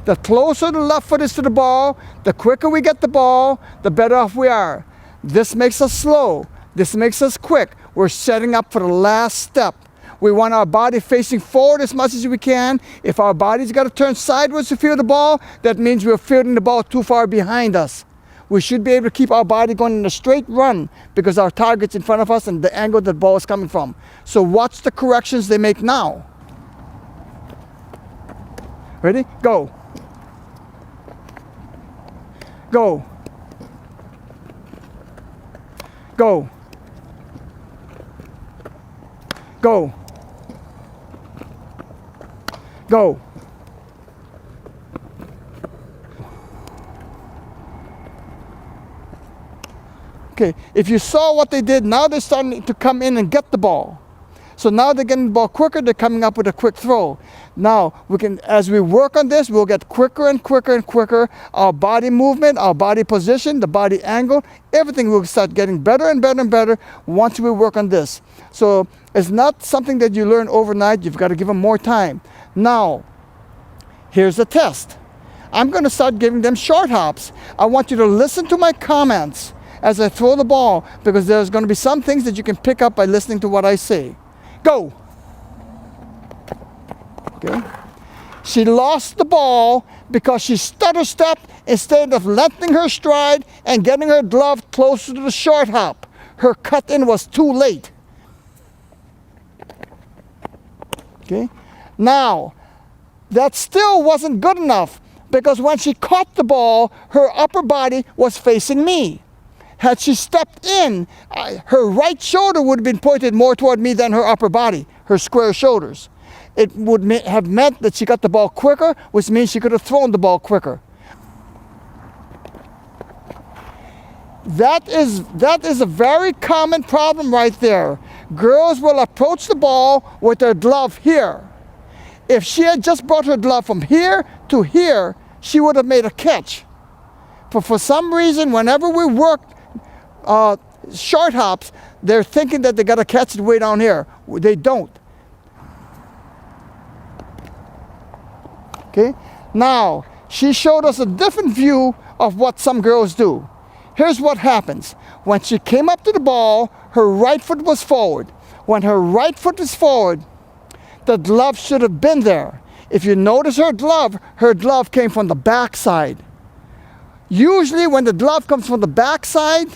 The closer the left foot is to the ball, the quicker we get the ball, the better off we are. This makes us slow. This makes us quick. We're setting up for the last step. We want our body facing forward as much as we can. If our body's got to turn sideways to field the ball, that means we're fielding the ball too far behind us. We should be able to keep our body going in a straight run because our target's in front of us and the angle that the ball is coming from. So watch the corrections they make now. Ready? Go. Go. Go. Go. Go. Okay, if you saw what they did, now they're starting to come in and get the ball. So now they're getting the ball quicker, they're coming up with a quick throw. Now, as we work on this, we'll get quicker and quicker and quicker. Our body movement, our body position, the body angle, everything will start getting better and better and better once we work on this. So it's not something that you learn overnight, you've got to give them more time. Now, here's the test. I'm going to start giving them short hops. I want you to listen to my comments as I throw the ball, because there's going to be some things that you can pick up by listening to what I say. Go. Okay. She lost the ball because she stutter stepped instead of lengthening her stride and getting her glove closer to the short hop. Her cut in was too late. Okay. Now, that still wasn't good enough because when she caught the ball, her upper body was facing me. Had she stepped in, her right shoulder would have been pointed more toward me than her upper body, her square shoulders. It would have meant that she got the ball quicker, which means she could have thrown the ball quicker. That is a very common problem right there. Girls will approach the ball with their glove here. If she had just brought her glove from here to here, she would have made a catch. But for some reason, whenever we work short hops, they're thinking that they got to catch it way down here. They don't. Okay? Now, she showed us a different view of what some girls do. Here's what happens. When she came up to the ball, her right foot was forward. When her right foot is forward, the glove should have been there. If you notice her glove came from the back side. Usually when the glove comes from the back side,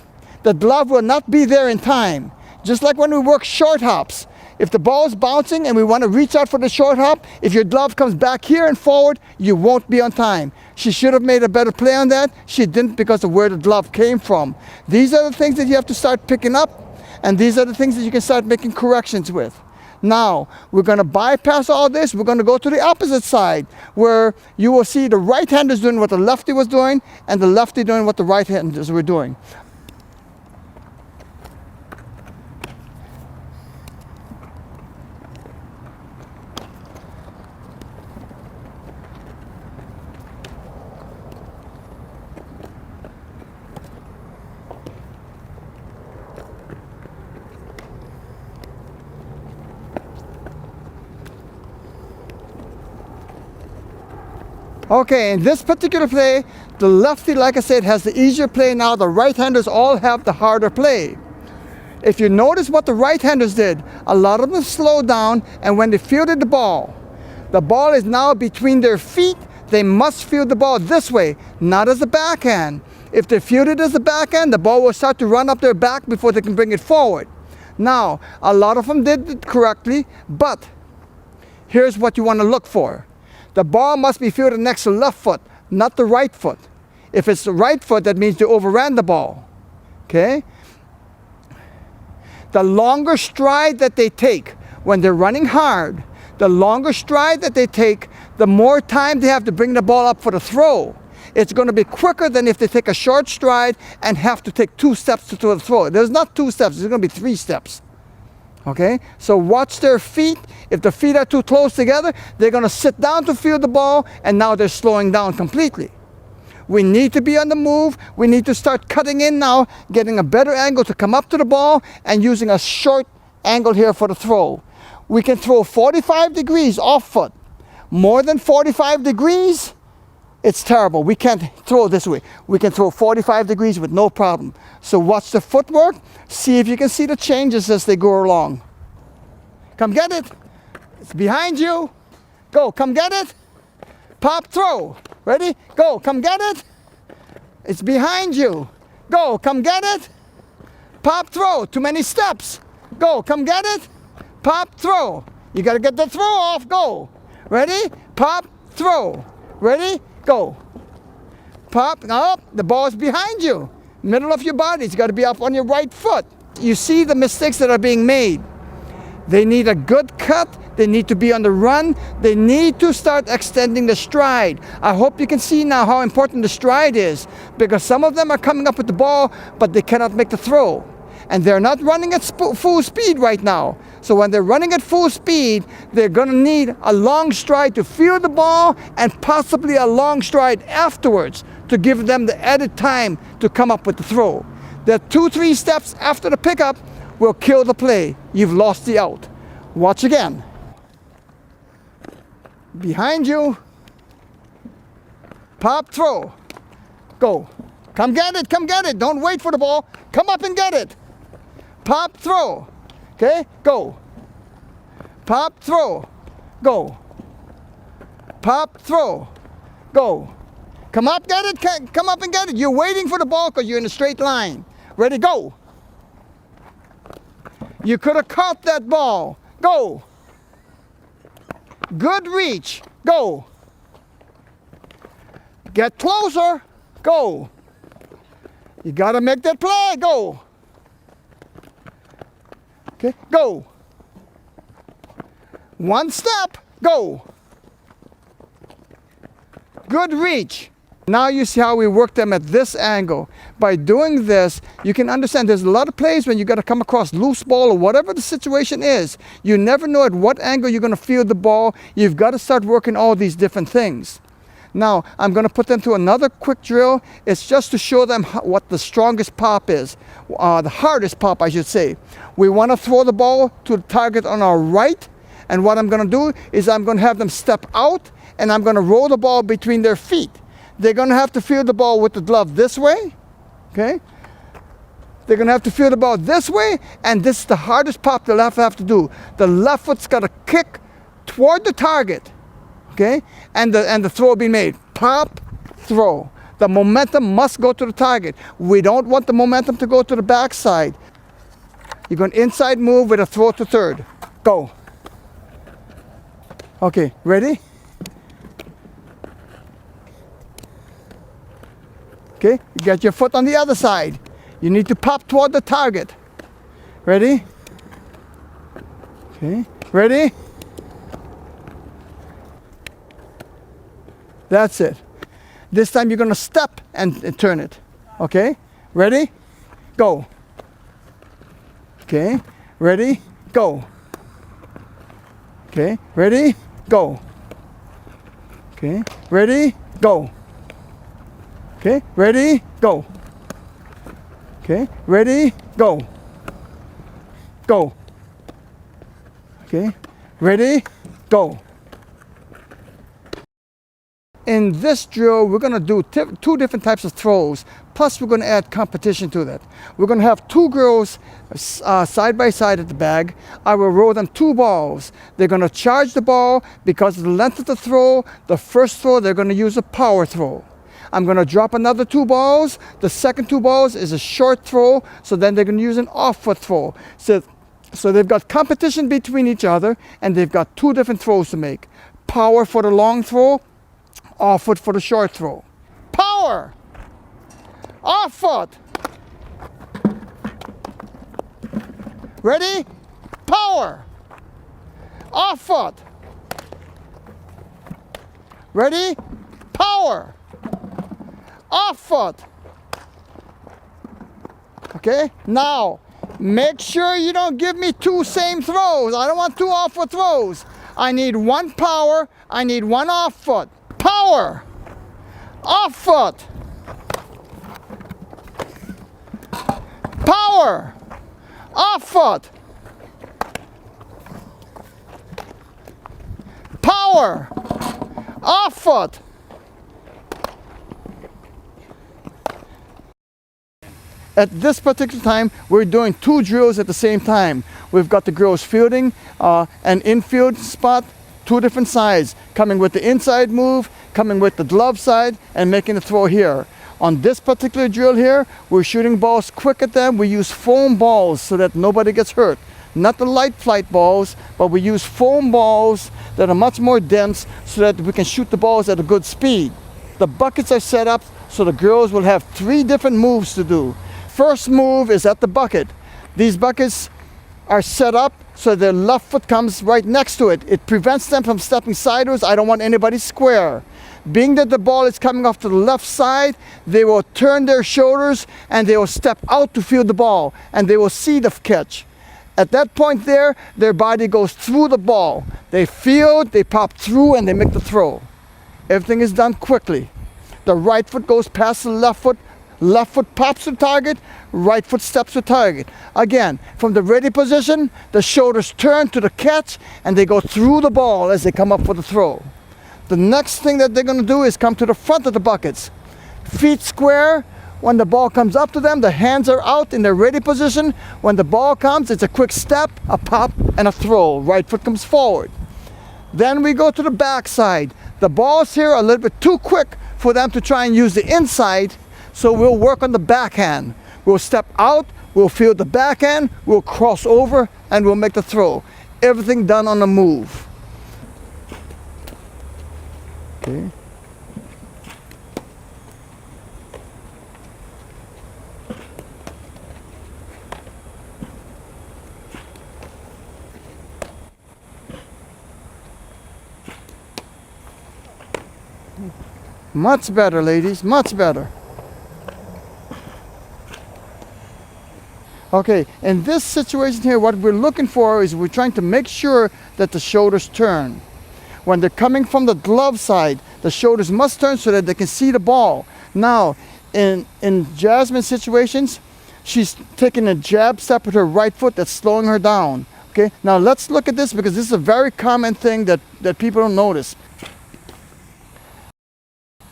the glove will not be there in time. Just like when we work short hops. If the ball is bouncing and we want to reach out for the short hop, if your glove comes back here and forward, you won't be on time. She should have made a better play on that. She didn't because of where the glove came from. These are the things that you have to start picking up, and these are the things that you can start making corrections with. Now, we're going to bypass all this. We're going to go to the opposite side, where you will see the right-handers doing what the lefty was doing, and the lefty doing what the right-handers were doing. Okay, in this particular play, the lefty, like I said, has the easier play now. The right-handers all have the harder play. If you notice what the right-handers did, a lot of them slowed down, and when they fielded the ball is now between their feet. They must field the ball this way, not as a backhand. If they field it as a backhand, the ball will start to run up their back before they can bring it forward. Now, a lot of them did it correctly, but here's what you want to look for. The ball must be fielded next to the left foot, not the right foot. If it's the right foot, that means you overran the ball. Okay? The longer stride that they take when they're running hard, the longer stride that they take, the more time they have to bring the ball up for the throw. It's going to be quicker than if they take a short stride and have to take 2 steps to throw the throw. There's not 2 steps, there's going to be 3 steps. Okay, so watch their feet. If the feet are too close together, they're going to sit down to field the ball, and now they're slowing down completely. We need to be on the move. We need to start cutting in now, getting a better angle to come up to the ball, and using a short angle here for the throw. We can throw 45 degrees off foot. More than 45 degrees, it's terrible. We can't throw this way. We can throw 45 degrees with no problem. So watch the footwork. See if you can see the changes as they go along. Come get it. It's behind you. Go, come get it. Pop, throw. Ready? Go, come get it. It's behind you. Go, come get it. Pop, throw. Too many steps. Go, come get it. Pop, throw. You got to get the throw off. Go. Ready? Pop, throw. Ready? Go. Pop. Up. The ball is behind you. Middle of your body. It's got to be up on your right foot. You see the mistakes that are being made. They need a good cut. They need to be on the run. They need to start extending the stride. I hope you can see now how important the stride is, because some of them are coming up with the ball, but they cannot make the throw. And they're not running at full speed right now. So when they're running at full speed, they're going to need a long stride to field the ball, and possibly a long stride afterwards to give them the added time to come up with the throw. The 2-3 steps after the pickup will kill the play. You've lost the out. Watch again. Behind you. Pop, throw. Go. Come get it, come get it. Don't wait for the ball. Come up and get it. Pop, throw. Okay, go. Pop, throw. Go. Pop, throw. Go. Come up, get it. Come up and get it. You're waiting for the ball because you're in a straight line. Ready, go. You could have caught that ball. Go. Good reach. Go. Get closer. Go. You got to make that play. Go. Okay, go. One step. Go. Good reach. Now you see how we work them at this angle. By doing this, you can understand there's a lot of plays when you got to come across loose ball or whatever the situation is. You never know at what angle you're going to field the ball. You've got to start working all these different things. Now, I'm going to put them to another quick drill. It's just to show them what the strongest pop is, the hardest pop, I should say. We want to throw the ball to the target on our right, and what I'm going to do is I'm going to have them step out, and I'm going to roll the ball between their feet. They're going to have to field the ball with the glove this way, okay? They're going to have to field the ball this way, and this is the hardest pop they'll have to do. The left foot's got to kick toward the target. Okay, and the throw will be made. Pop, throw. The momentum must go to the target. We don't want the momentum to go to the backside. You're going inside move with a throw to third. Go. Okay, ready? Okay, you got your foot on the other side. You need to pop toward the target. Ready? Okay, Ready? That's it. This time you're gonna step and turn it. Okay? Ready? Go. Okay? Ready? Go. Okay? Ready? Go. Okay? Ready? Go. Okay? Ready? Go. Okay? Ready? Go. Go. Okay? Ready? Go. In this drill, we're going to do two different types of throws, plus we're going to add competition to that. We're going to have two girls side by side at the bag. I will roll them two balls. They're going to charge the ball because of the length of the throw. The first throw, they're going to use a power throw. I'm going to drop another two balls. The second two balls is a short throw, so then they're going to use an off-foot throw. So they've got competition between each other, and they've got two different throws to make. Power for the long throw, off foot for the short throw. Power! Off foot! Ready? Power! Off foot! Ready? Power! Off foot! Okay, now make sure you don't give me two same throws. I don't want two off foot throws. I need one power, I need one off foot. Power! Off foot! Power! Off foot! Power! Off foot! At this particular time, we're doing two drills at the same time. We've got the girls fielding an infield spot, two different sides, coming with the inside move, coming with the glove side, and making the throw here. On this particular drill here, we're shooting balls quick at them. We use foam balls so that nobody gets hurt. Not the light flight balls, but we use foam balls that are much more dense so that we can shoot the balls at a good speed. The buckets are set up so the girls will have three different moves to do. First move is at the bucket. These buckets are set up so their left foot comes right next to it. It prevents them from stepping sideways. I don't want anybody square. Being that the ball is coming off to the left side, they will turn their shoulders and they will step out to field the ball, and they will see the catch. At that point there, their body goes through the ball. They field, they pop through, and they make the throw. Everything is done quickly. The right foot goes past the left foot pops to target, right foot steps to target. Again, from the ready position, the shoulders turn to the catch, and they go through the ball as they come up for the throw. The next thing that they're going to do is come to the front of the buckets. Feet square. When the ball comes up to them, the hands are out in their ready position. When the ball comes, it's a quick step, a pop, and a throw. Right foot comes forward. Then we go to the back side. The balls here are a little bit too quick for them to try and use the inside, so we'll work on the backhand. We'll step out, we'll field the backhand, we'll cross over, and we'll make the throw. Everything done on the move. Okay. Much better, ladies, much better. Okay, in this situation here, what we're looking for is we're trying to make sure that the shoulders turn. When they're coming from the glove side, the shoulders must turn so that they can see the ball. Now, in Jasmine's situations, she's taking a jab step with her right foot that's slowing her down. Okay, now let's look at this because this is a very common thing that people don't notice.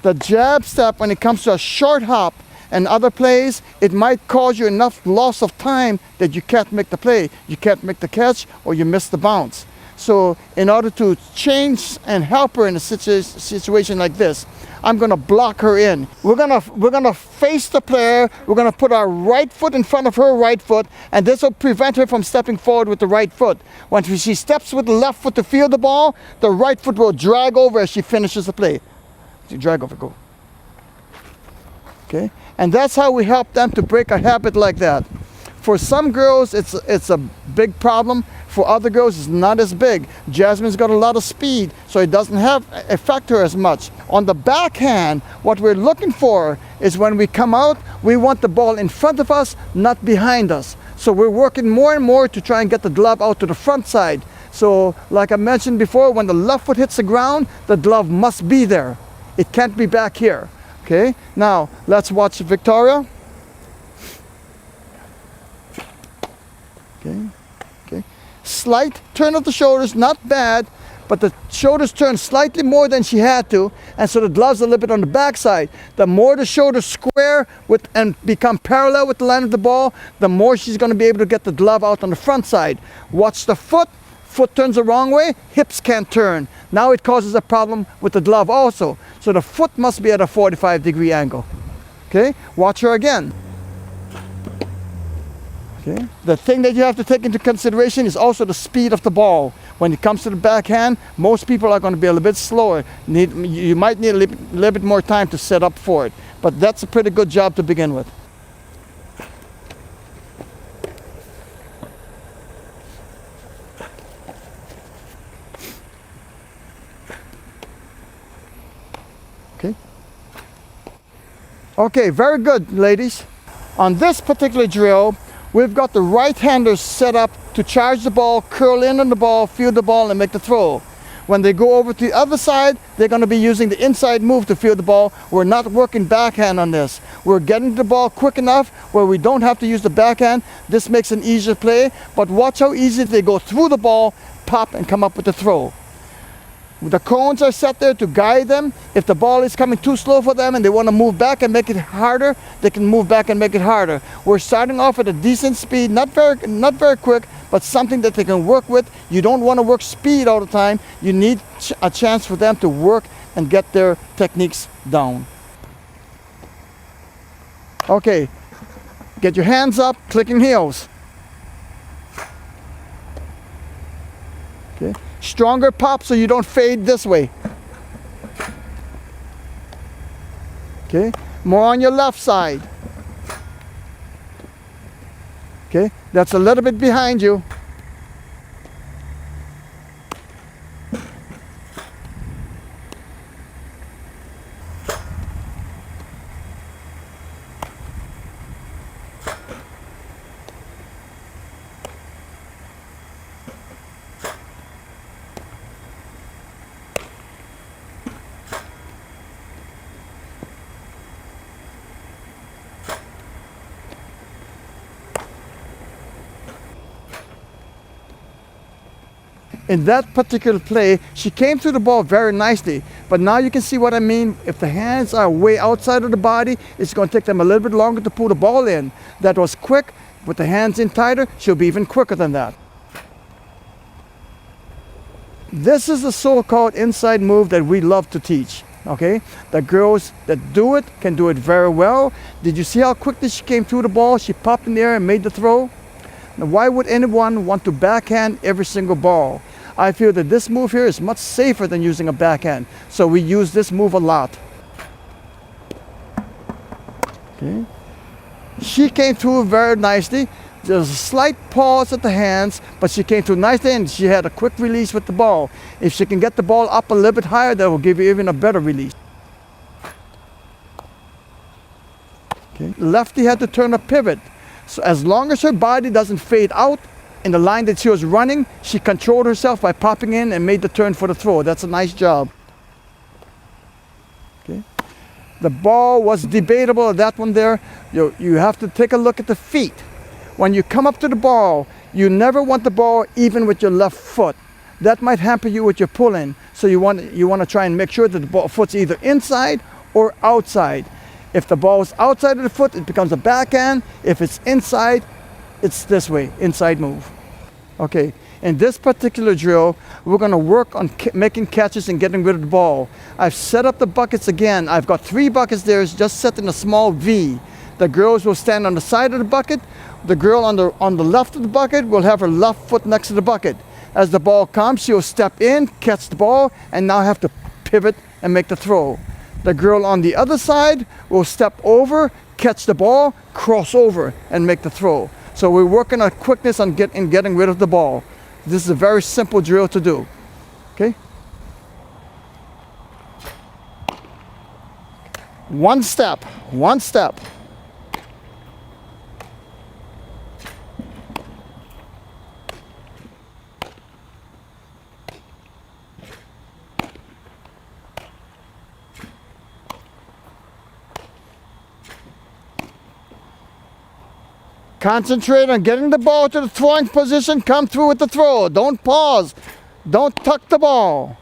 The jab step, when it comes to a short hop and other plays, it might cause you enough loss of time that you can't make the play. You can't make the catch, or you miss the bounce. So in order to change and help her in a situation like this, I'm going to block her in. We're going to face the player. We're going to put our right foot in front of her right foot, and this will prevent her from stepping forward with the right foot. When she steps with the left foot to field the ball, the right foot will drag over as she finishes the play. Drag over, go. Okay, and that's how we help them to break a habit like that. For some girls, it's a big problem. For other girls, it's not as big. Jasmine's got a lot of speed, so it doesn't affect her as much. On the backhand, what we're looking for is when we come out, we want the ball in front of us, not behind us. So we're working more and more to try and get the glove out to the front side. So like I mentioned before, when the left foot hits the ground, the glove must be there. It can't be back here. Okay, now let's watch Victoria. Okay. Slight turn of the shoulders, not bad, but the shoulders turn slightly more than she had to, and so the glove's a little bit on the back side. The more the shoulders square with and become parallel with the line of the ball, the more she's going to be able to get the glove out on the front side. Watch the foot. Foot turns the wrong way, hips can't turn. Now it causes a problem with the glove also. So the foot must be at a 45-degree angle. Okay, watch her again. Okay. The thing that you have to take into consideration is also the speed of the ball. When it comes to the backhand, most people are going to be a little bit slower. You might need a little bit more time to set up for it. But that's a pretty good job to begin with. Okay. Okay, very good, ladies. On this particular drill, we've got the right-handers set up to charge the ball, curl in on the ball, field the ball, and make the throw. When they go over to the other side, they're going to be using the inside move to field the ball. We're not working backhand on this. We're getting the ball quick enough where we don't have to use the backhand. This makes an easier play, but watch how easy they go through the ball, pop, and come up with the throw. The cones are set there to guide them. If the ball is coming too slow for them and they want to move back and make it harder, they can move back and make it harder. We're starting off at a decent speed, not very quick, but something that they can work with. You don't want to work speed all the time. You need a chance for them to work and get their techniques down. Okay, get your hands up, clicking heels. Okay. Stronger pop so you don't fade this way. Okay, more on your left side. Okay, that's a little bit behind you. In that particular play, she came through the ball very nicely. But now you can see what I mean. If the hands are way outside of the body, it's going to take them a little bit longer to pull the ball in. That was quick. With the hands in tighter, she'll be even quicker than that. This is the so-called inside move that we love to teach. Okay, the girls that do it can do it very well. Did you see how quickly she came through the ball? She popped in the air and made the throw. Now, why would anyone want to backhand every single ball? I feel that this move here is much safer than using a backhand, so we use this move a lot. Okay. She came through very nicely. There's a slight pause at the hands, but she came through nicely and she had a quick release with the ball. If she can get the ball up a little bit higher, that will give you even a better release. Okay. Lefty had to turn a pivot. So as long as her body doesn't fade out in the line that she was running, she controlled herself by popping in and made the turn for the throw. That's a nice job. Okay. The ball was debatable, that one there. You have to take a look at the feet. When you come up to the ball, you never want the ball even with your left foot. That might hamper you with your pull-in. So you want to try and make sure that the foot's either inside or outside. If the ball is outside of the foot, it becomes a backhand. If it's inside, it's this way, inside move. Okay, in this particular drill, we're going to work on making catches and getting rid of the ball. I've set up the buckets again. I've got 3 buckets there, it's just set in a small V. The girls will stand on the side of the bucket. The girl on the left of the bucket will have her left foot next to the bucket. As the ball comes, she'll step in, catch the ball, and now have to pivot and make the throw. The girl on the other side will step over, catch the ball, cross over, and make the throw. So we're working on quickness on getting rid of the ball. This is a very simple drill to do. Okay? One step, one step. Concentrate on getting the ball to the throwing position. Come through with the throw. Don't pause. Don't tuck the ball.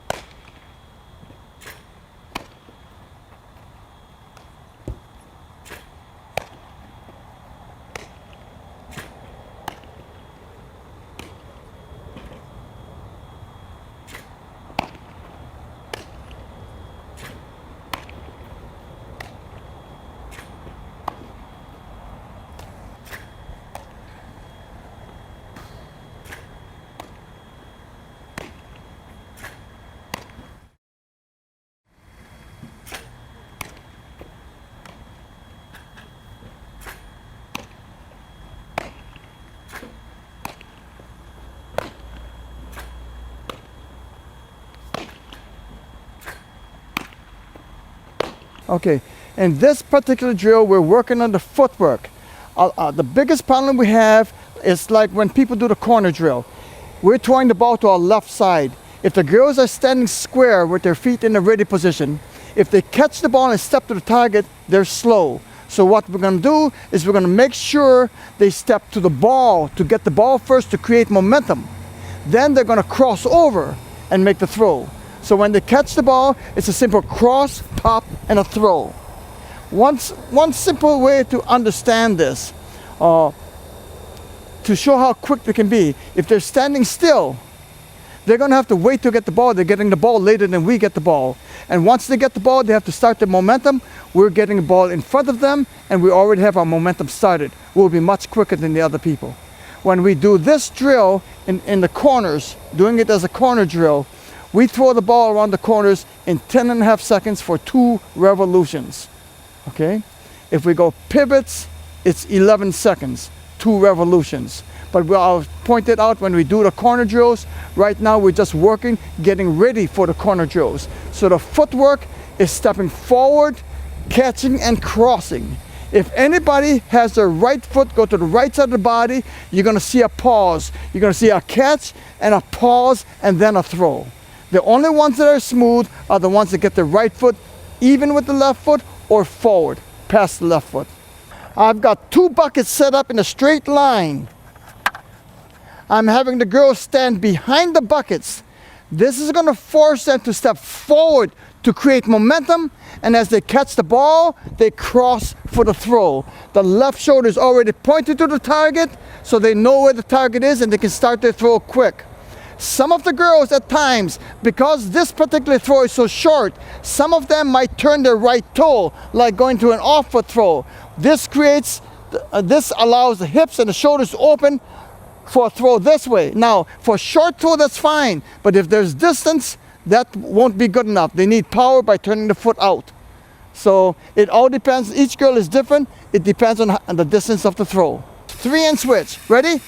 Okay, in this particular drill, we're working on the footwork. The biggest problem we have is like when people do the corner drill. We're throwing the ball to our left side. If the girls are standing square with their feet in a ready position, if they catch the ball and step to the target, they're slow. So what we're going to do is we're going to make sure they step to the ball to get the ball first to create momentum. Then they're going to cross over and make the throw. So when they catch the ball, it's a simple cross, pop, and a throw. One simple way to understand this, to show how quick they can be, if they're standing still, they're going to have to wait to get the ball. They're getting the ball later than we get the ball. And once they get the ball, they have to start the momentum. We're getting the ball in front of them, and we already have our momentum started. We'll be much quicker than the other people. When we do this drill in the corners, doing it as a corner drill, we throw the ball around the corners in 10.5 seconds for 2 revolutions. Okay? If we go pivots, it's 11 seconds, 2 revolutions. But I'll point it out when we do the corner drills. Right now we're just working, getting ready for the corner drills. So the footwork is stepping forward, catching, and crossing. If anybody has their right foot go to the right side of the body, you're going to see a pause. You're going to see a catch and a pause and then a throw. The only ones that are smooth are the ones that get the right foot even with the left foot or forward past the left foot. I've got 2 buckets set up in a straight line. I'm having the girls stand behind the buckets. This is going to force them to step forward to create momentum, and as they catch the ball, they cross for the throw. The left shoulder is already pointed to the target, so they know where the target is and they can start their throw quick. Some of the girls at times, because this particular throw is so short, some of them might turn their right toe, like going to an off-foot throw. This allows the hips and the shoulders to open for a throw this way. Now, for a short throw, that's fine, but if there's distance, that won't be good enough. They need power by turning the foot out. So it all depends. Each girl is different. It depends on the distance of the throw. 3 and switch. Ready?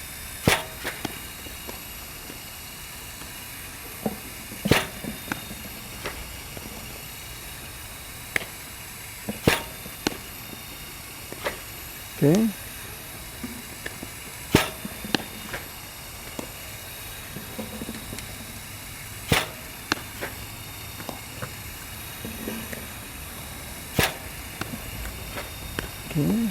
Okay. Okay.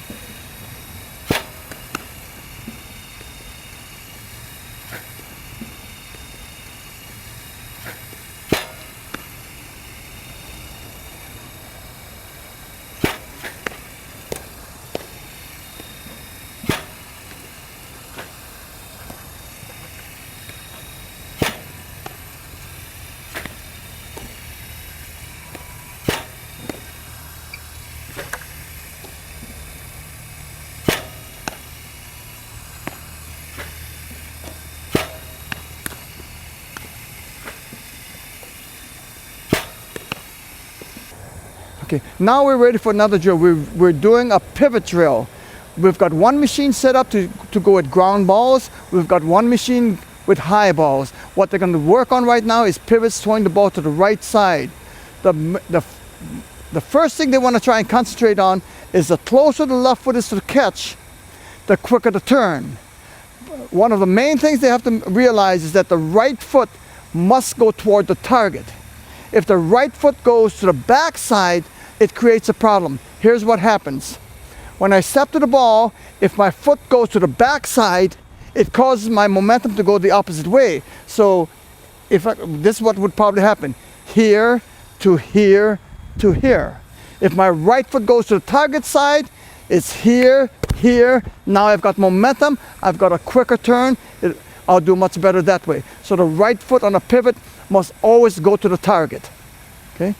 Okay, now we're ready for another drill. We're doing a pivot drill. We've got one machine set up to go with ground balls. We've got one machine with high balls. What they're going to work on right now is pivots throwing the ball to the right side. The first thing they want to try and concentrate on is the closer the left foot is to the catch, the quicker the turn. One of the main things they have to realize is that the right foot must go toward the target. If the right foot goes to the back side, it creates a problem. Here's what happens. When I step to the ball, if my foot goes to the back side, it causes my momentum to go the opposite way. So this is what would probably happen. Here to here to here. If my right foot goes to the target side, it's here, here. Now I've got momentum. I've got a quicker turn. I'll do much better that way. So the right foot on a pivot must always go to the target. Okay.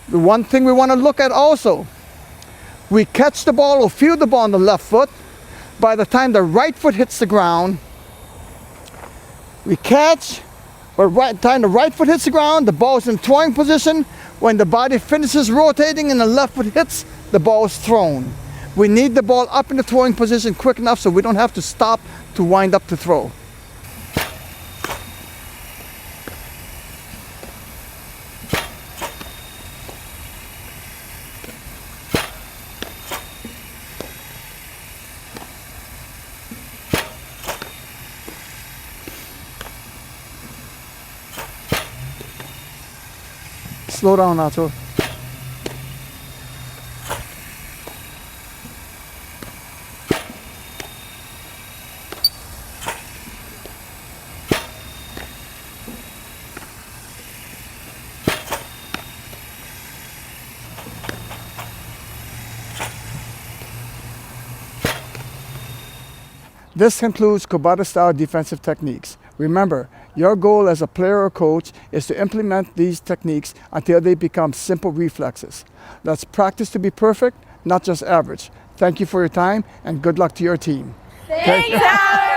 The one thing we want to look at also, we catch the ball or field the ball on the left foot. By the time the right foot hits the ground, we catch. By the time the right foot hits the ground, the ball is in throwing position. When the body finishes rotating and the left foot hits, the ball is thrown. We need the ball up in the throwing position quick enough so we don't have to stop to wind up to throw. Slow down, Nacho. This concludes Kubota-style defensive techniques. Remember, your goal as a player or coach is to implement these techniques until they become simple reflexes. Let's practice to be perfect, not just average. Thank you for your time and good luck to your team. Thanks, Alex!